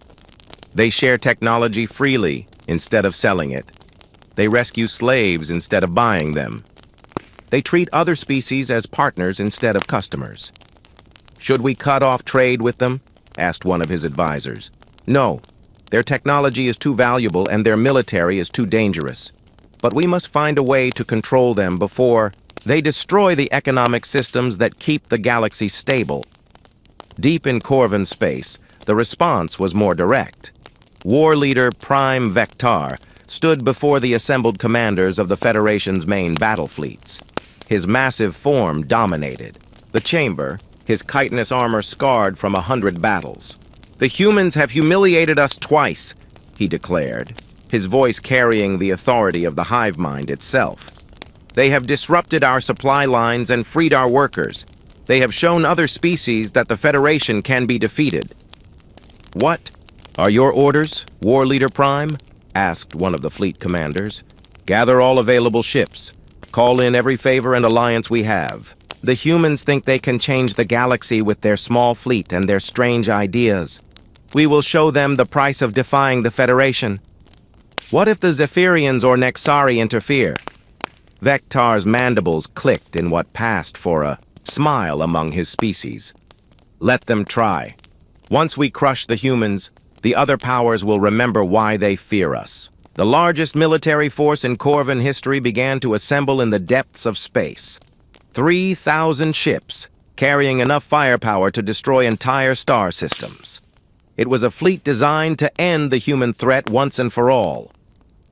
"They share technology freely instead of selling it. They rescue slaves instead of buying them. They treat other species as partners instead of customers." "Should we cut off trade with them?" asked one of his advisors. "No. Their technology is too valuable and their military is too dangerous. But we must find a way to control them before they destroy the economic systems that keep the galaxy stable." Deep in Corvin space, the response was more direct. War leader Prime Vectar stood before the assembled commanders of the Federation's main battle fleets. His massive form dominated the chamber, his chitinous armor scarred from 100 battles. "The humans have humiliated us twice," he declared, his voice carrying the authority of the hive mind itself. "They have disrupted our supply lines and freed our workers. They have shown other species that the Federation can be defeated." "What are your orders, War Leader Prime?" asked one of the fleet commanders. "Gather all available ships. Call in every favor and alliance we have. The humans think they can change the galaxy with their small fleet and their strange ideas. We will show them the price of defying the Federation. What if the Zephyrians or Nexari interfere?" Vectar's mandibles clicked in what passed for a smile among his species. "Let them try. Once we crush the humans, the other powers will remember why they fear us." The largest military force in Corvin history began to assemble in the depths of space. 3,000 ships, carrying enough firepower to destroy entire star systems. It was a fleet designed to end the human threat once and for all.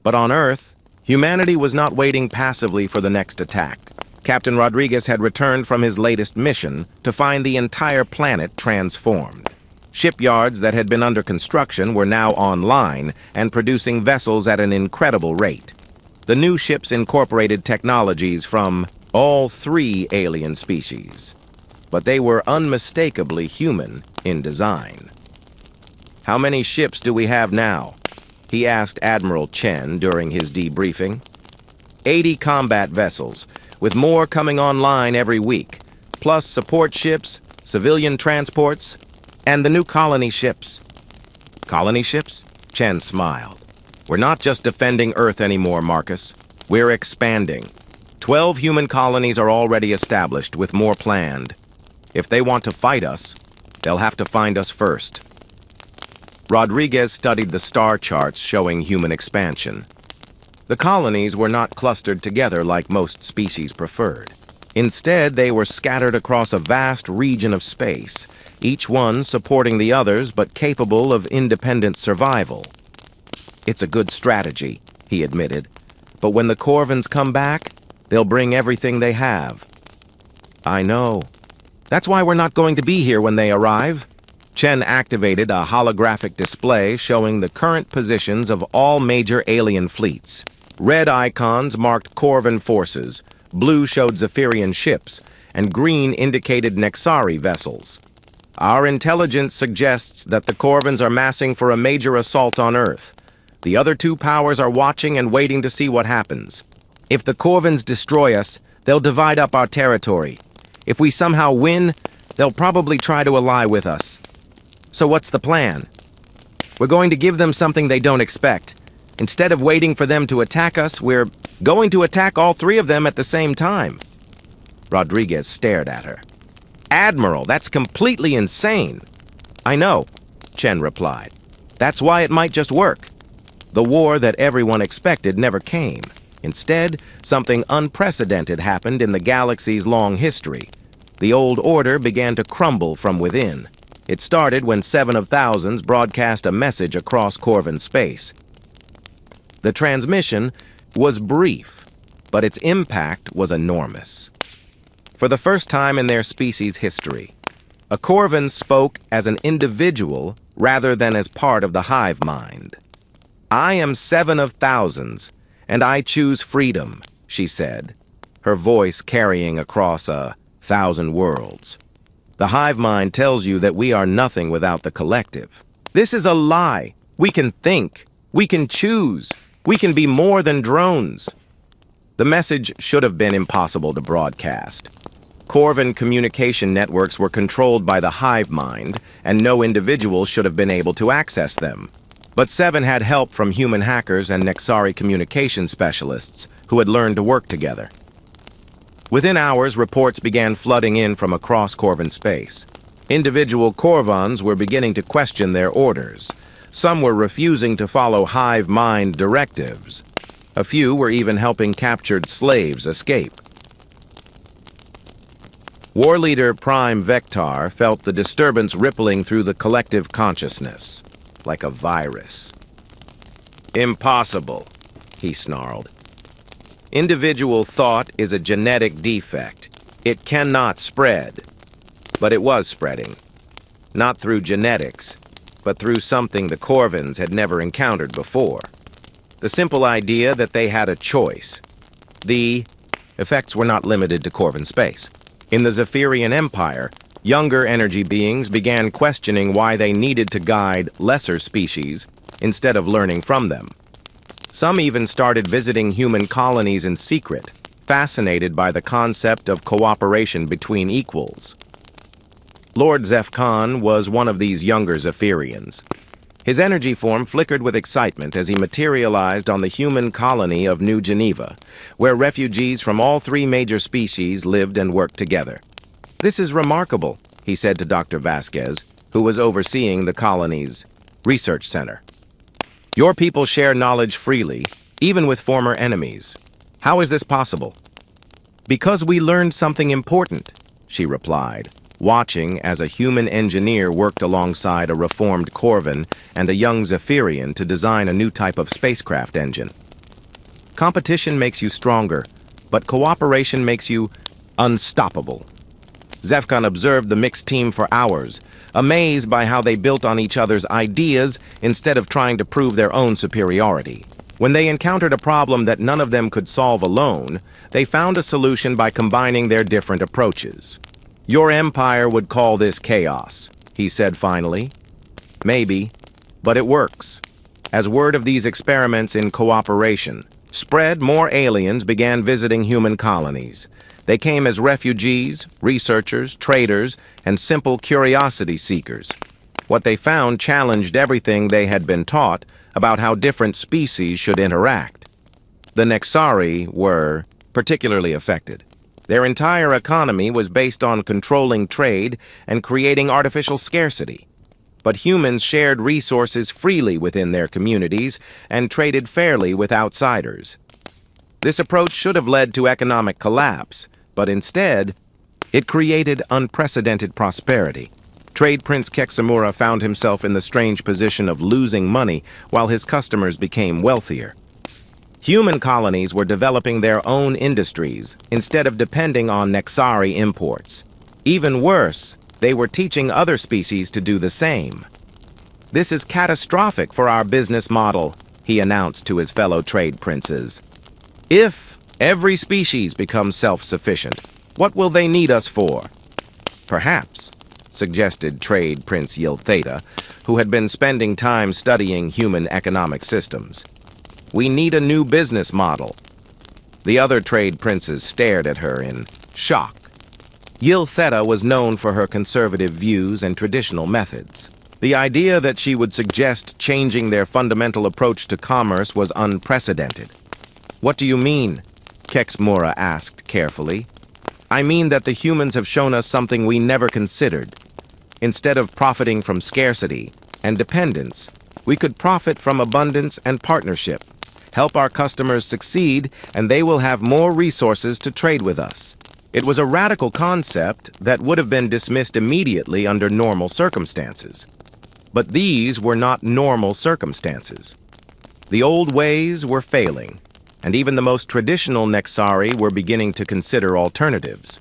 But on Earth, humanity was not waiting passively for the next attack. Captain Rodriguez had returned from his latest mission to find the entire planet transformed. Shipyards that had been under construction were now online and producing vessels at an incredible rate. The new ships incorporated technologies from all 3 alien species, but they were unmistakably human in design. "How many ships do we have now?" he asked Admiral Chen during his debriefing. 80 combat vessels, with more coming online every week, plus support ships, civilian transports, and the new colony ships. "Colony ships?" Chen smiled. "We're not just defending Earth anymore, Marcus. We're expanding. 12 human colonies are already established, with more planned. If they want to fight us, they'll have to find us first." Rodriguez studied the star charts showing human expansion. The colonies were not clustered together like most species preferred. Instead, they were scattered across a vast region of space, each one supporting the others but capable of independent survival. "It's a good strategy," he admitted, "but when the Corvins come back, they'll bring everything they have." "I know. That's why we're not going to be here when they arrive." Chen activated a holographic display showing the current positions of all major alien fleets. Red icons marked Corvin forces, blue showed Zephyrian ships, and green indicated Nexari vessels. "Our intelligence suggests that the Corvins are massing for a major assault on Earth. The other two powers are watching and waiting to see what happens. If the Corvins destroy us, they'll divide up our territory. If we somehow win, they'll probably try to ally with us. So what's the plan? We're going to give them something they don't expect. Instead of waiting for them to attack us, we're going to attack all three of them at the same time. Rodriguez stared at her. Admiral, that's completely insane. I know, Chen replied. That's why it might just work. The war that everyone expected never came. Instead, something unprecedented happened in the galaxy's long history. The old order began to crumble from within. It started when 7 of Thousands broadcast a message across Corvin space. The transmission was brief, but its impact was enormous. For the first time in their species' history, a Corvin spoke as an individual rather than as part of the hive mind. I am 7 of Thousands, and I choose freedom, she said, her voice carrying across 1,000 worlds. The hive mind tells you that we are nothing without the collective. This is a lie. We can think. We can choose. We can be more than drones. The message should have been impossible to broadcast. Corvin communication networks were controlled by the hive mind, and no individual should have been able to access them. But Seven had help from human hackers and Nexari communication specialists who had learned to work together. Within hours, reports began flooding in from across Corvin space. Individual Corvans were beginning to question their orders. Some were refusing to follow hive mind directives. A few were even helping captured slaves escape. War leader Prime Vector felt the disturbance rippling through the collective consciousness, like a virus. Impossible, he snarled. Individual thought is a genetic defect. It cannot spread. But it was spreading. Not through genetics, but through something the Corvins had never encountered before. The simple idea that they had a choice. The effects were not limited to Corvin space. In the Zephyrian Empire, younger energy beings began questioning why they needed to guide lesser species instead of learning from them. Some even started visiting human colonies in secret, fascinated by the concept of cooperation between equals. Lord Zefkan was one of these younger Zephyrians. His energy form flickered with excitement as he materialized on the human colony of New Geneva, where refugees from all 3 major species lived and worked together. This is remarkable, he said to Dr. Vasquez, who was overseeing the colony's research center. Your people share knowledge freely, even with former enemies. How is this possible? Because we learned something important, she replied, watching as a human engineer worked alongside a reformed Corvin and a young Zephyrian to design a new type of spacecraft engine. Competition makes you stronger, but cooperation makes you unstoppable. Zefkan observed the mixed team for hours, amazed by how they built on each other's ideas instead of trying to prove their own superiority. When they encountered a problem that none of them could solve alone, they found a solution by combining their different approaches. Your empire would call this chaos, he said finally. Maybe, but it works. As word of these experiments in cooperation spread, more aliens began visiting human colonies. They came as refugees, researchers, traders, and simple curiosity seekers. What they found challenged everything they had been taught about how different species should interact. The Nexari were particularly affected. Their entire economy was based on controlling trade and creating artificial scarcity. But humans shared resources freely within their communities and traded fairly with outsiders. This approach should have led to economic collapse, but instead, it created unprecedented prosperity. Trade Prince Keksamura found himself in the strange position of losing money while his customers became wealthier. Human colonies were developing their own industries instead of depending on Nexari imports. Even worse, they were teaching other species to do the same. This is catastrophic for our business model, he announced to his fellow trade princes. If every species becomes self-sufficient, what will they need us for? Perhaps, suggested Trade Prince Yil Theta, who had been spending time studying human economic systems. "We need a new business model." The other trade princes stared at her in shock. Yil Theta was known for her conservative views and traditional methods. The idea that she would suggest changing their fundamental approach to commerce was unprecedented. "What do you mean?" Kexmura asked carefully. "I mean that the humans have shown us something we never considered. Instead of profiting from scarcity and dependence, we could profit from abundance and partnership, help our customers succeed, and they will have more resources to trade with us." It was a radical concept that would have been dismissed immediately under normal circumstances. But these were not normal circumstances. The old ways were failing, and even the most traditional Nexari were beginning to consider alternatives.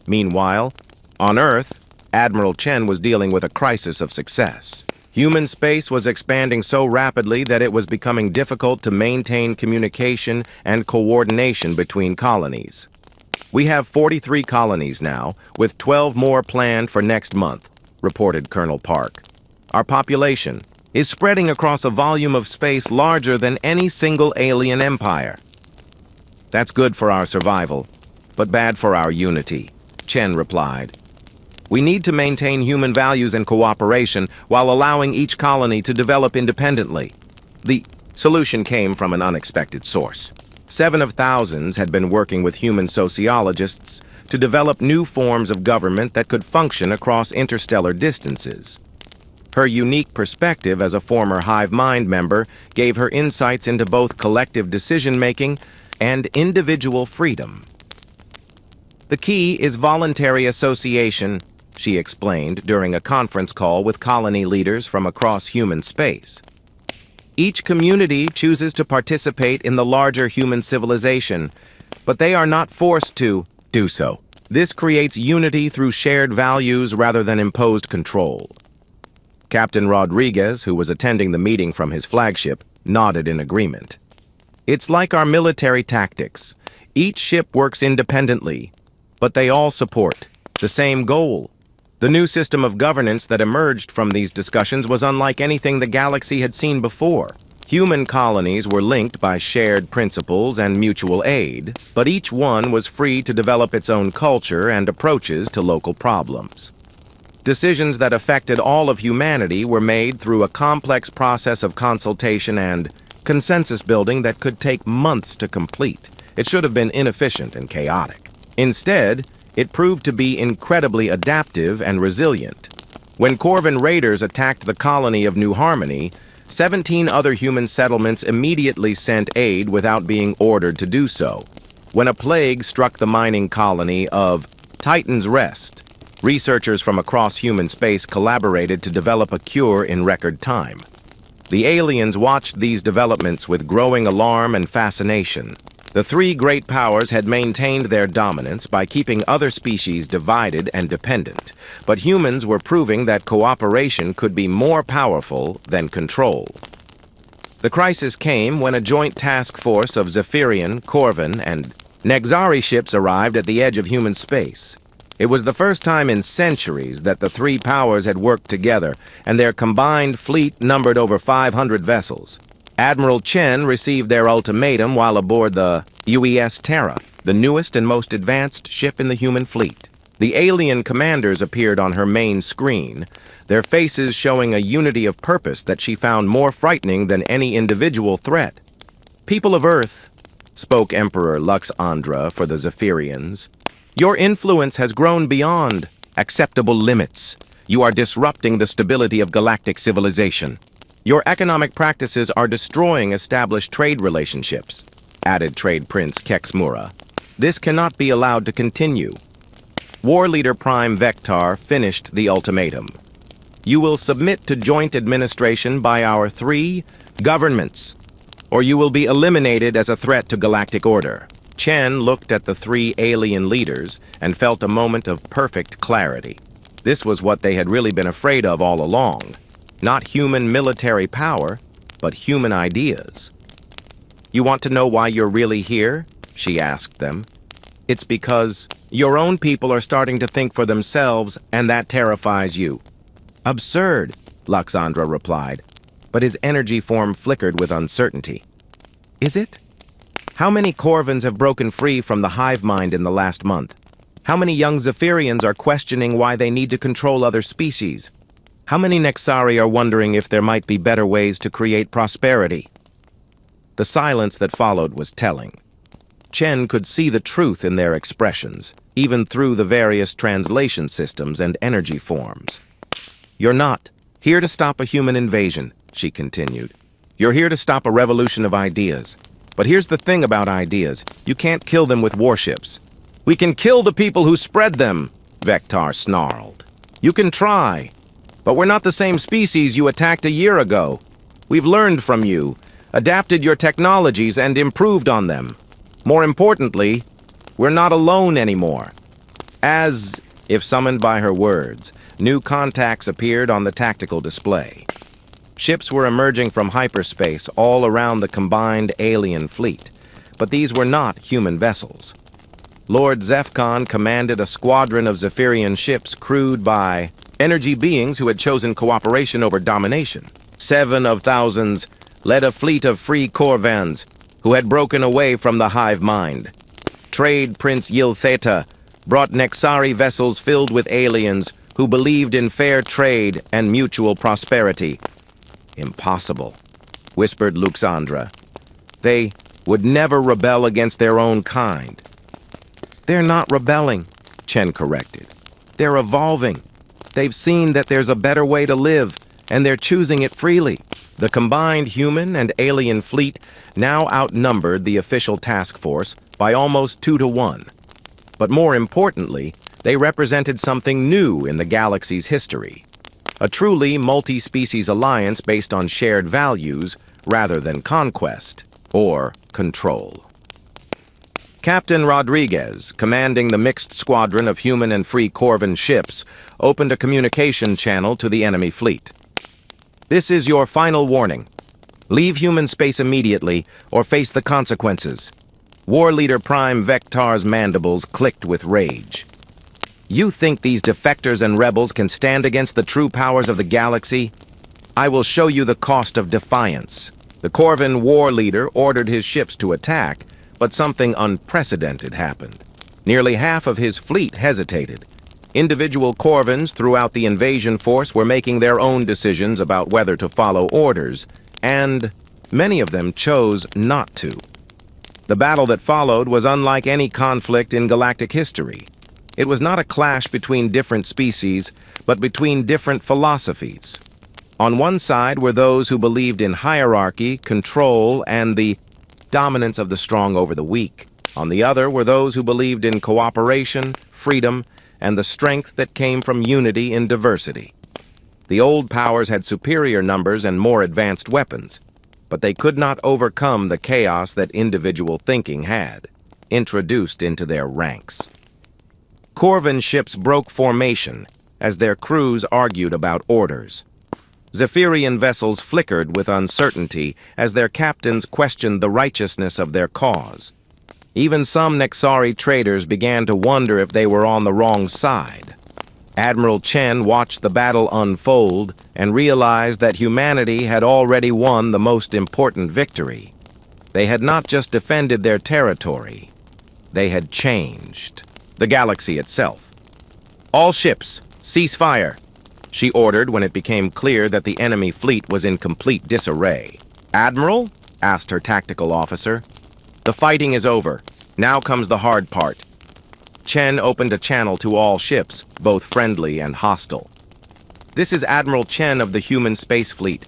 Meanwhile, on Earth, Admiral Chen was dealing with a crisis of success. Human space was expanding so rapidly that it was becoming difficult to maintain communication and coordination between colonies. "We have 43 colonies now, with 12 more planned for next month," reported Colonel Park. "Our population is spreading across a volume of space larger than any single alien empire." "That's good for our survival, but bad for our unity," Chen replied. "We need to maintain human values and cooperation while allowing each colony to develop independently." The solution came from an unexpected source. 7 of thousands had been working with human sociologists to develop new forms of government that could function across interstellar distances. Her unique perspective as a former Hive Mind member gave her insights into both collective decision-making and individual freedom. "The key is voluntary association," she explained during a conference call with colony leaders from across human space. "Each community chooses to participate in the larger human civilization, but they are not forced to do so. This creates unity through shared values rather than imposed control." Captain Rodriguez, who was attending the meeting from his flagship, nodded in agreement. "It's like our military tactics. Each ship works independently, but they all support the same goal." The new system of governance that emerged from these discussions was unlike anything the galaxy had seen before. Human colonies were linked by shared principles and mutual aid, but each one was free to develop its own culture and approaches to local problems. Decisions that affected all of humanity were made through a complex process of consultation and consensus building that could take months to complete. It should have been inefficient and chaotic. Instead, it proved to be incredibly adaptive and resilient. When Corvin raiders attacked the colony of New Harmony, 17 other human settlements immediately sent aid without being ordered to do so. When a plague struck the mining colony of Titan's Rest, researchers from across human space collaborated to develop a cure in record time. The aliens watched these developments with growing alarm and fascination. The 3 great powers had maintained their dominance by keeping other species divided and dependent, but humans were proving that cooperation could be more powerful than control. The crisis came when a joint task force of Zephyrian, Corvin, and Nexari ships arrived at the edge of human space. It was the first time in centuries that the 3 powers had worked together, and their combined fleet numbered over 500 vessels. Admiral Chen received their ultimatum while aboard the UES Terra, the newest and most advanced ship in the human fleet. The alien commanders appeared on her main screen, their faces showing a unity of purpose that she found more frightening than any individual threat. "People of Earth," spoke Emperor Lux Andra for the Zephyrians, "your influence has grown beyond acceptable limits. You are disrupting the stability of galactic civilization. Your economic practices are destroying established trade relationships," added Trade Prince Kexmura. "This cannot be allowed to continue." War Leader Prime Vector finished the ultimatum. "You will submit to joint administration by our 3 governments, or you will be eliminated as a threat to galactic order." Chen looked at the 3 alien leaders and felt a moment of perfect clarity. This was what they had really been afraid of all along. Not human military power, but human ideas. "You want to know why you're really here?" she asked them. "It's because your own people are starting to think for themselves, and that terrifies you." "Absurd," Luxandra replied, but his energy form flickered with uncertainty. Is it? How many Corvins have broken free from the hive mind in the last month? How many young Zephyrians are questioning why they need to control other species? How many Nexari are wondering if there might be better ways to create prosperity? The silence that followed was telling. Chen could see the truth in their expressions, even through the various translation systems and energy forms. You're not here to stop a human invasion, she continued. You're here to stop a revolution of ideas. But here's the thing about ideas. You can't kill them with warships. We can kill the people who spread them, Vectar snarled. You can try. But we're not the same species you attacked a year ago. We've learned from you, adapted your technologies, and improved on them. More importantly, we're not alone anymore. As if summoned by her words, new contacts appeared on the tactical display. Ships were emerging from hyperspace all around the combined alien fleet, but these were not human vessels. Lord Zephcon commanded a squadron of Zephyrian ships crewed by energy beings who had chosen cooperation over domination. 7 of thousands led a fleet of free Corvans who had broken away from the hive mind. Trade Prince Yiltheta brought Nexari vessels filled with aliens who believed in fair trade and mutual prosperity. Impossible, whispered Luxandra. They would never rebel against their own kind. They're not rebelling, Chen corrected. They're evolving. They've seen that there's a better way to live, and they're choosing it freely. The combined human and alien fleet now outnumbered the official task force by almost 2 to 1. But more importantly, they represented something new in the galaxy's history. A truly multi-species alliance based on shared values rather than conquest or control. Captain Rodriguez, commanding the mixed squadron of human and free Corvan ships, opened a communication channel to the enemy fleet. This is your final warning. Leave human space immediately or face the consequences. War Leader Prime Vectar's mandibles clicked with rage. You think these defectors and rebels can stand against the true powers of the galaxy? I will show you the cost of defiance. The Corvan war leader ordered his ships to attack, but something unprecedented happened. Nearly half of his fleet hesitated. Individual Corvans throughout the invasion force were making their own decisions about whether to follow orders, and many of them chose not to. The battle that followed was unlike any conflict in galactic history. It was not a clash between different species, but between different philosophies. On one side were those who believed in hierarchy, control, and the dominance of the strong over the weak. On the other were those who believed in cooperation, freedom, and the strength that came from unity in diversity. The old powers had superior numbers and more advanced weapons, but they could not overcome the chaos that individual thinking had introduced into their ranks. Corvan ships broke formation as their crews argued about orders. Zephyrian vessels flickered with uncertainty as their captains questioned the righteousness of their cause. Even some Nexari traders began to wonder if they were on the wrong side. Admiral Chen watched the battle unfold and realized that humanity had already won the most important victory. They had not just defended their territory, they had changed the galaxy itself. All ships, cease fire, she ordered when it became clear that the enemy fleet was in complete disarray. Admiral? Asked her tactical officer. The fighting is over. Now comes the hard part. Chen opened a channel to all ships, both friendly and hostile. This is Admiral Chen of the human space fleet.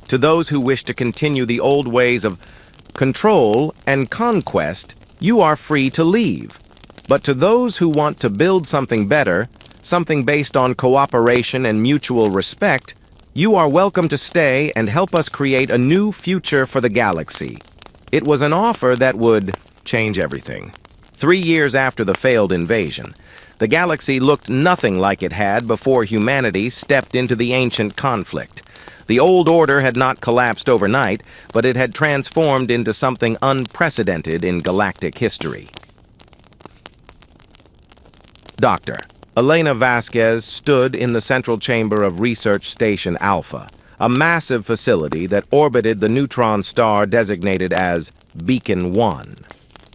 To those who wish to continue the old ways of control and conquest, you are free to leave. But to those who want to build something better, something based on cooperation and mutual respect, you are welcome to stay and help us create a new future for the galaxy. It was an offer that would change everything. 3 years after the failed invasion, the galaxy looked nothing like it had before humanity stepped into the ancient conflict. The old order had not collapsed overnight, but it had transformed into something unprecedented in galactic history. Doctor, Elena Vasquez stood in the central chamber of Research Station Alpha, a massive facility that orbited the neutron star designated as Beacon 1.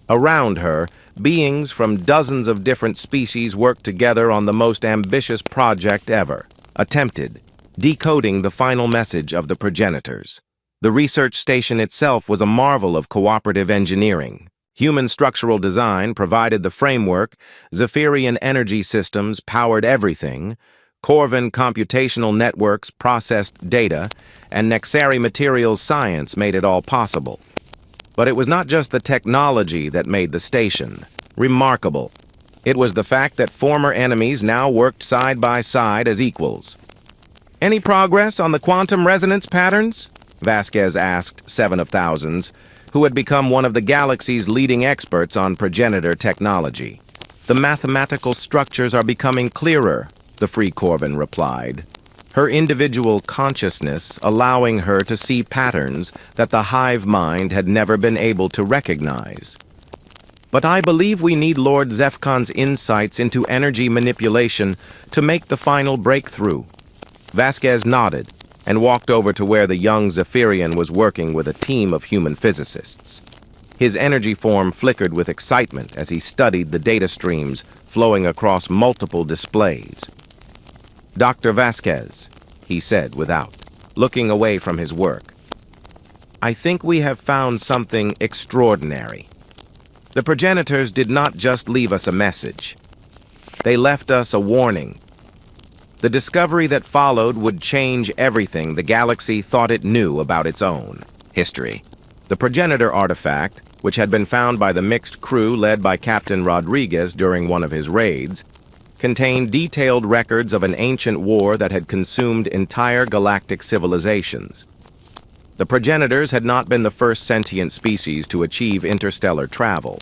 Around her, beings from dozens of different species worked together on the most ambitious project ever, attempted, decoding the final message of the progenitors. The research station itself was a marvel of cooperative engineering. Human structural design provided the framework, Zephyrian energy systems powered everything, Corvin computational networks processed data, and Nexari materials science made it all possible. But it was not just the technology that made the station remarkable. It was the fact that former enemies now worked side by side as equals. Any progress on the quantum resonance patterns? Vasquez asked Seven of Thousands, who had become one of the galaxy's leading experts on progenitor technology. The mathematical structures are becoming clearer, the Free Corvin replied, her individual consciousness allowing her to see patterns that the hive mind had never been able to recognize. But I believe we need Lord Zefcon's insights into energy manipulation to make the final breakthrough. Vasquez nodded and walked over to where the young Zephyrian was working with a team of human physicists. His energy form flickered with excitement as he studied the data streams flowing across multiple displays. Dr. Vasquez, he said without looking away from his work, I think we have found something extraordinary. The progenitors did not just leave us a message. They left us a warning. The discovery that followed would change everything the galaxy thought it knew about its own history. The progenitor artifact, which had been found by the mixed crew led by Captain Rodriguez during one of his raids, contained detailed records of an ancient war that had consumed entire galactic civilizations. The progenitors had not been the first sentient species to achieve interstellar travel.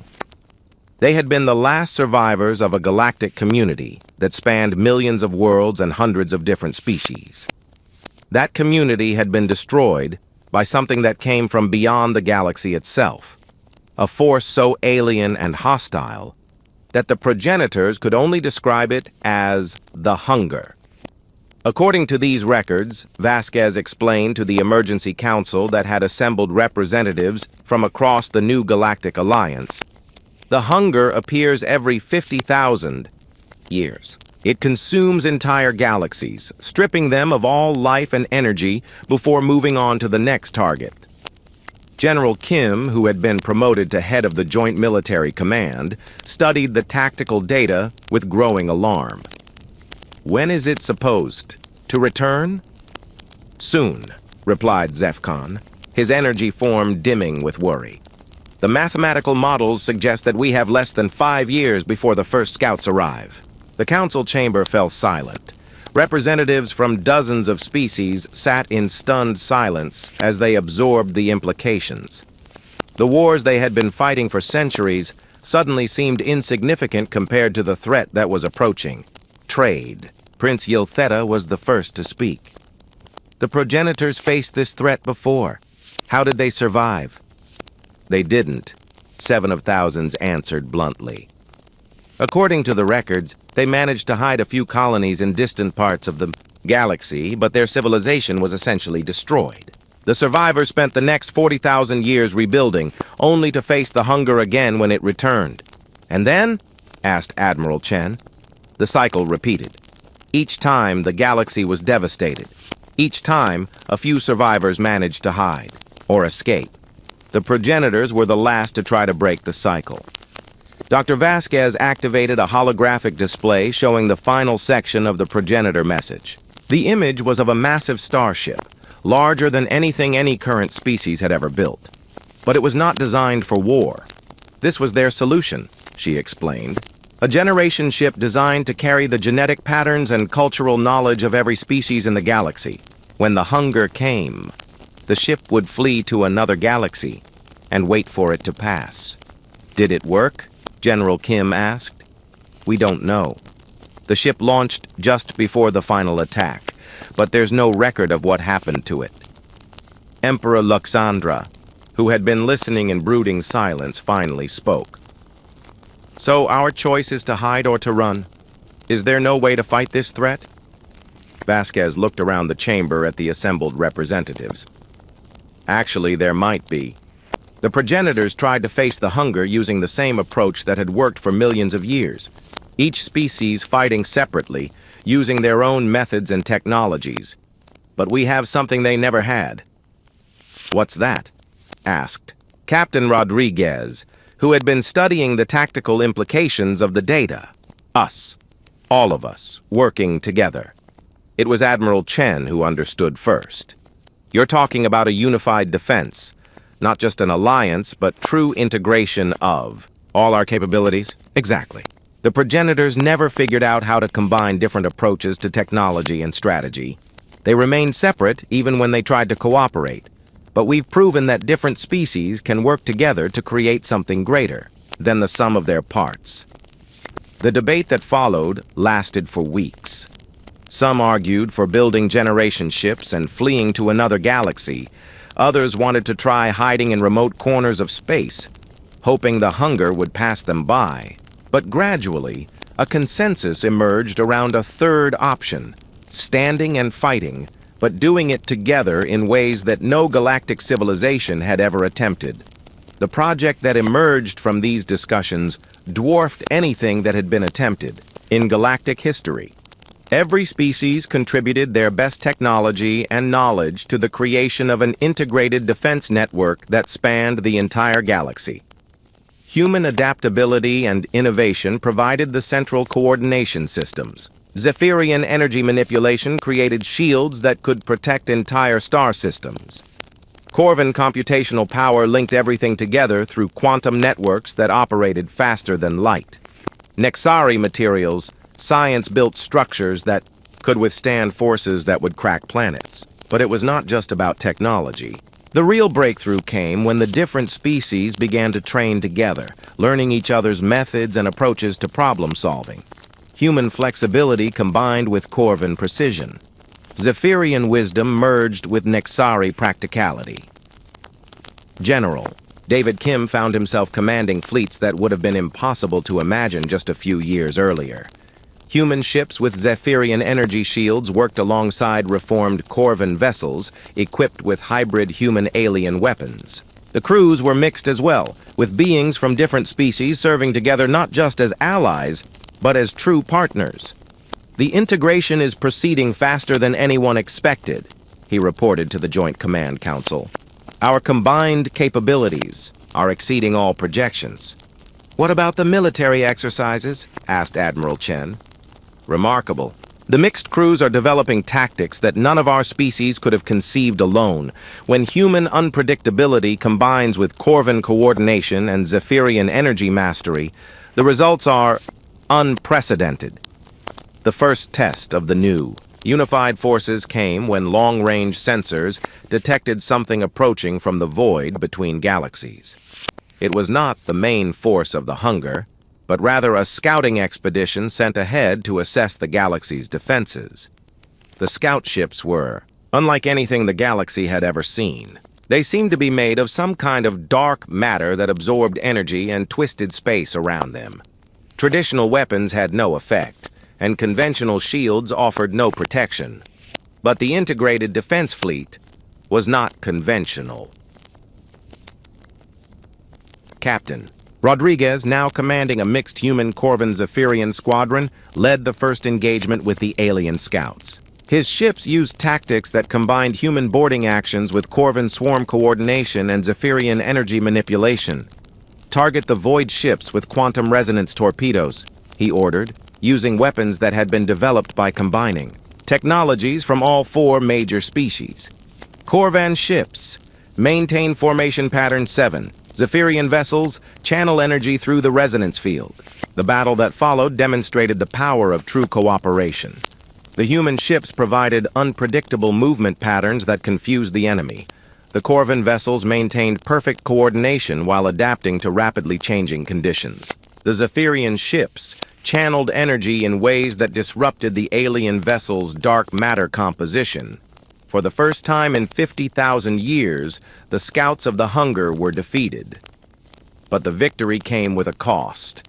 They had been the last survivors of a galactic community that spanned millions of worlds and hundreds of different species. That community had been destroyed by something that came from beyond the galaxy itself, a force so alien and hostile that the progenitors could only describe it as the Hunger. According to these records, Vasquez explained to the Emergency Council that had assembled representatives from across the new Galactic Alliance, the Hunger appears every 50,000 years. It consumes entire galaxies, stripping them of all life and energy before moving on to the next target. General Kim, who had been promoted to head of the Joint Military Command, studied the tactical data with growing alarm. When is it supposed to return? Soon, replied Zefcon, his energy form dimming with worry. The mathematical models suggest that we have less than 5 years before the first scouts arrive. The council chamber fell silent. Representatives from dozens of species sat in stunned silence as they absorbed the implications. The wars they had been fighting for centuries suddenly seemed insignificant compared to the threat that was approaching. Trade. Prince Yiltheta was the first to speak. The progenitors faced this threat before. How did they survive? They didn't, Seven of Thousands answered bluntly. According to the records, they managed to hide a few colonies in distant parts of the galaxy, but their civilization was essentially destroyed. The survivors spent the next 40,000 years rebuilding, only to face the Hunger again when it returned. And then? Asked Admiral Chen. The cycle repeated. Each time, the galaxy was devastated. Each time, a few survivors managed to hide or escape. The progenitors were the last to try to break the cycle. Dr. Vasquez activated a holographic display showing the final section of the progenitor message. The image was of a massive starship, larger than anything any current species had ever built. But it was not designed for war. This was their solution, she explained. A generation ship designed to carry the genetic patterns and cultural knowledge of every species in the galaxy. When the Hunger came, the ship would flee to another galaxy and wait for it to pass. Did it work? General Kim asked. We don't know. The ship launched just before the final attack, but there's no record of what happened to it. Emperor Luxandra, who had been listening in brooding silence, finally spoke. So our choice is to hide or to run. Is there no way to fight this threat? Vasquez looked around the chamber at the assembled representatives. Actually, there might be. The progenitors tried to face the hunger using the same approach that had worked for millions of years, each species fighting separately, using their own methods and technologies. But we have something they never had. What's that? Asked Captain Rodriguez, who had been studying the tactical implications of the data. Us. All of us, working together. It was Admiral Chen who understood first. You're talking about a unified defense, not just an alliance, but true integration of all our capabilities? Exactly. The progenitors never figured out how to combine different approaches to technology and strategy. They remained separate even when they tried to cooperate. But we've proven that different species can work together to create something greater than the sum of their parts. The debate that followed lasted for weeks. Some argued for building generation ships and fleeing to another galaxy. Others wanted to try hiding in remote corners of space, hoping the hunger would pass them by. But gradually, a consensus emerged around a third option, standing and fighting, but doing it together in ways that no galactic civilization had ever attempted. The project that emerged from these discussions dwarfed anything that had been attempted in galactic history. Every species contributed their best technology and knowledge to the creation of an integrated defense network that spanned the entire galaxy. Human adaptability and innovation provided the central coordination systems. Zephyrian energy manipulation created shields that could protect entire star systems. Corvin computational power linked everything together through quantum networks that operated faster than light. Nexari materials, science-built structures that could withstand forces that would crack planets. But it was not just about technology. The real breakthrough came when the different species began to train together, learning each other's methods and approaches to problem-solving. Human flexibility combined with Corvin precision. Zephyrian wisdom merged with Nexari practicality. General, David Kim found himself commanding fleets that would have been impossible to imagine just a few years earlier. Human ships with Zephyrian energy shields worked alongside reformed Corvin vessels equipped with hybrid human-alien weapons. The crews were mixed as well, with beings from different species serving together not just as allies, but as true partners. The integration is proceeding faster than anyone expected, he reported to the Joint Command Council. Our combined capabilities are exceeding all projections. What about the military exercises? Asked Admiral Chen. Remarkable. The mixed crews are developing tactics that none of our species could have conceived alone. When human unpredictability combines with Corvin coordination and Zephyrian energy mastery, the results are unprecedented. The first test of the new unified forces came when long-range sensors detected something approaching from the void between galaxies. It was not the main force of the hunger, but rather a scouting expedition sent ahead to assess the galaxy's defenses. The scout ships were unlike anything the galaxy had ever seen. They seemed to be made of some kind of dark matter that absorbed energy and twisted space around them. Traditional weapons had no effect, and conventional shields offered no protection. But the integrated defense fleet was not conventional. Captain Rodriguez, now commanding a mixed human Corvin Zephyrian squadron, led the first engagement with the alien scouts. His ships used tactics that combined human boarding actions with Corvin swarm coordination and Zephyrian energy manipulation. Target the void ships with quantum resonance torpedoes, he ordered, using weapons that had been developed by combining technologies from all four major species. Corvan ships, maintain formation pattern 7. Zephyrian vessels, channel energy through the resonance field. The battle that followed demonstrated the power of true cooperation. The human ships provided unpredictable movement patterns that confused the enemy. The Corvin vessels maintained perfect coordination while adapting to rapidly changing conditions. The Zephyrian ships channeled energy in ways that disrupted the alien vessel's dark matter composition. For the first time in 50,000 years, the Scouts of the Hunger were defeated. But the victory came with a cost.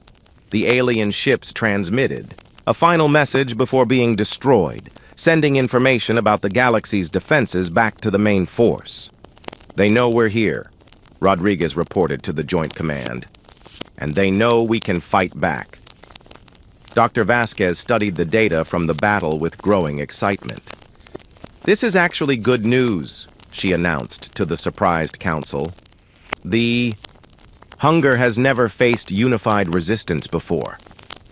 The alien ships transmitted A final message before being destroyed, sending information about the galaxy's defenses back to the main force. "They know we're here," Rodriguez reported to the Joint Command. "And they know we can fight back." Dr. Vasquez studied the data from the battle with growing excitement. "This is actually good news," she announced to the surprised council. "The Hunger has never faced unified resistance before.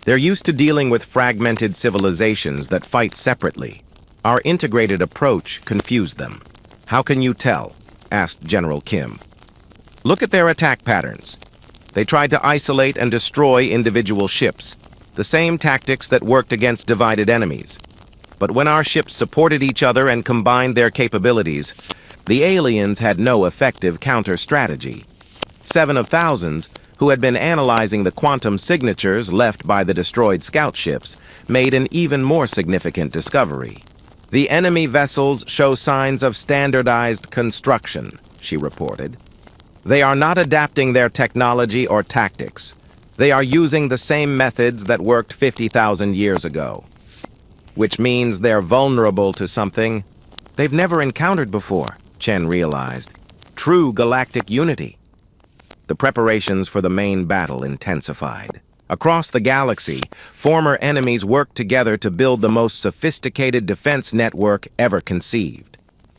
They're used to dealing with fragmented civilizations that fight separately. Our integrated approach confused them." "How can you tell?" asked General Kim. "Look at their attack patterns. They tried to isolate and destroy individual ships, the same tactics that worked against divided enemies. But when our ships supported each other and combined their capabilities, the aliens had no effective counter-strategy. 7 of thousands, who had been analyzing the quantum signatures left by the destroyed scout ships, made an even more significant discovery. The enemy vessels show signs of standardized construction," she reported. "They are not adapting their technology or tactics. They are using the same methods that worked 50,000 years ago. Which means they're vulnerable to something they've never encountered before," Chen realized. "True galactic unity." The preparations for the main battle intensified. Across the galaxy, former enemies worked together to build the most sophisticated defense network ever conceived.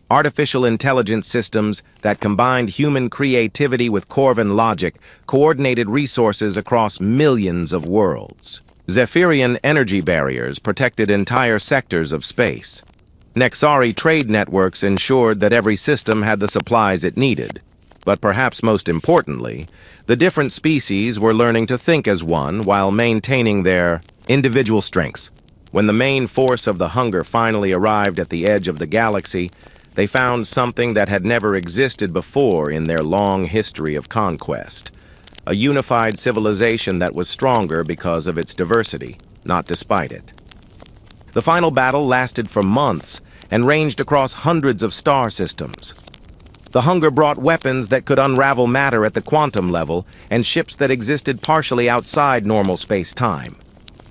Artificial intelligence systems that combined human creativity with Corvan logic coordinated resources across millions of worlds. Zephyrian energy barriers protected entire sectors of space. Nexari trade networks ensured that every system had the supplies it needed. But perhaps most importantly, the different species were learning to think as one while maintaining their individual strengths. When the main force of the Hunger finally arrived at the edge of the galaxy, they found something that had never existed before in their long history of conquest. A unified civilization that was stronger because of its diversity, not despite it. The final battle lasted for months and ranged across hundreds of star systems. The Hunger brought weapons that could unravel matter at the quantum level and ships that existed partially outside normal space-time.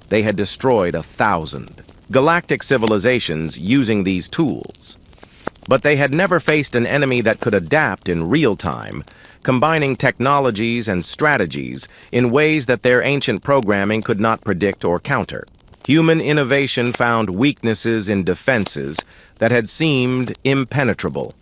They had destroyed 1,000 galactic civilizations using these tools. But they had never faced an enemy that could adapt in real time, combining technologies and strategies in ways that their ancient programming could not predict or counter. Human innovation found weaknesses in defenses that had seemed impenetrable.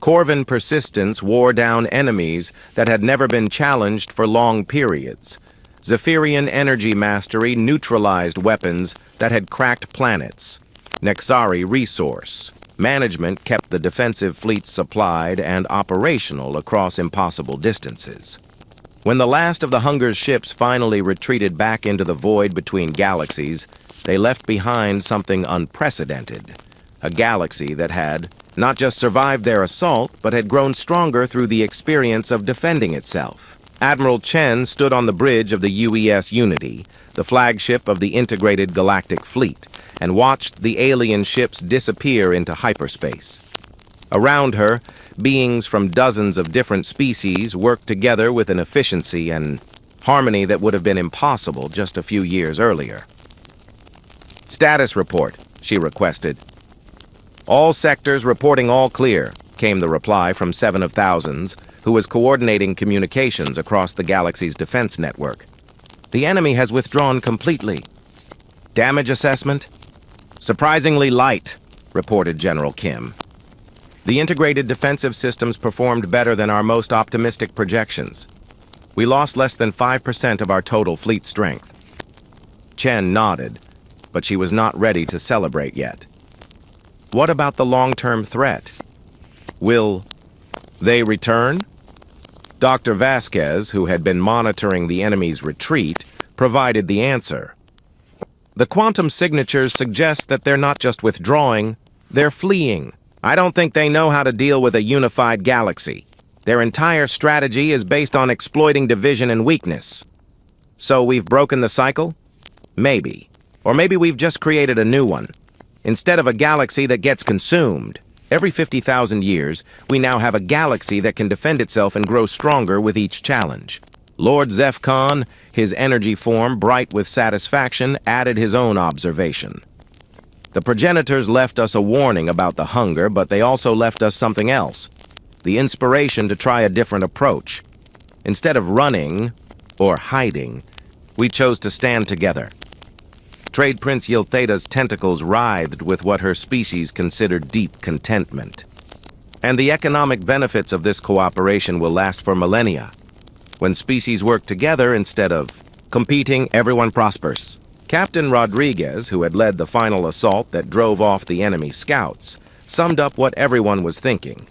Corvan persistence wore down enemies that had never been challenged for long periods. Zephyrian energy mastery neutralized weapons that had cracked planets. Nexari resource management kept the defensive fleets supplied and operational across impossible distances. When the last of the Hunger's ships finally retreated back into the void between galaxies, they left behind something unprecedented. A galaxy that had not just survived their assault, but had grown stronger through the experience of defending itself. Admiral Chen stood on the bridge of the UES Unity, the flagship of the Integrated Galactic Fleet, and watched the alien ships disappear into hyperspace. Around her, beings from dozens of different species worked together with an efficiency and harmony that would have been impossible just a few years earlier. "Status report," she requested. "All sectors reporting all clear," came the reply from 7 of thousands, who was coordinating communications across the galaxy's defense network. "The enemy has withdrawn completely." "Damage assessment?" "Surprisingly light," reported General Kim. "The integrated defensive systems performed better than our most optimistic projections. We lost less than 5% of our total fleet strength." Chen nodded, but she was not ready to celebrate yet. "What about the long-term threat? Will they return?" Dr. Vasquez, who had been monitoring the enemy's retreat, provided the answer. "The quantum signatures suggest that they're not just withdrawing, they're fleeing. I don't think they know how to deal with a unified galaxy. Their entire strategy is based on exploiting division and weakness. So we've broken the cycle? Maybe. Or maybe we've just created a new one. Instead of a galaxy that gets consumed, every 50,000 years, we now have a galaxy that can defend itself and grow stronger with each challenge." Lord Zephcon, his energy form bright with satisfaction, added his own observation. The progenitors left us a warning about the hunger, but they also left us something else, the inspiration to try a different approach. Instead of running or hiding, we chose to stand together. Trade Prince Yiltheta's tentacles writhed with what her species considered deep contentment. And the economic benefits of this cooperation will last for millennia. When species work together instead of competing, everyone prospers. Captain Rodriguez, who had led the final assault that drove off the enemy scouts, summed up what everyone was thinking.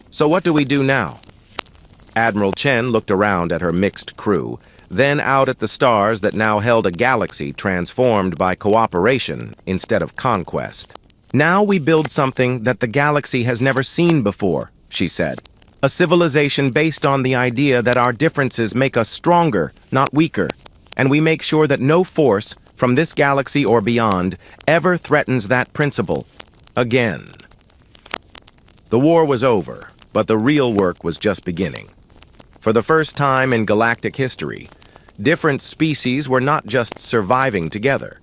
So what do we do now? Admiral Chen looked around at her mixed crew, then out at the stars that now held a galaxy transformed by cooperation instead of conquest. Now we build something that the galaxy has never seen before, she said. A civilization based on the idea that our differences make us stronger, not weaker, and we make sure that no force from this galaxy or beyond ever threatens that principle again. The war was over, but the real work was just beginning. For the first time in galactic history, different species were not just surviving together.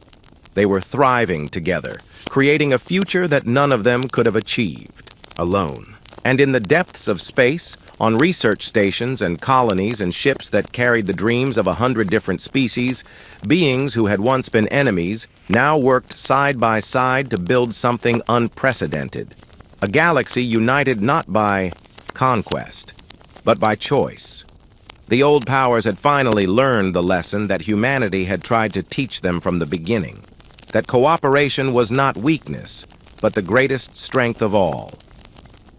They were thriving together, creating a future that none of them could have achieved alone. And in the depths of space, on research stations and colonies and ships that carried the dreams of 100 different species, beings who had once been enemies now worked side by side to build something unprecedented. A galaxy united not by conquest, but by choice. The old powers had finally learned the lesson that humanity had tried to teach them from the beginning, that cooperation was not weakness, but the greatest strength of all.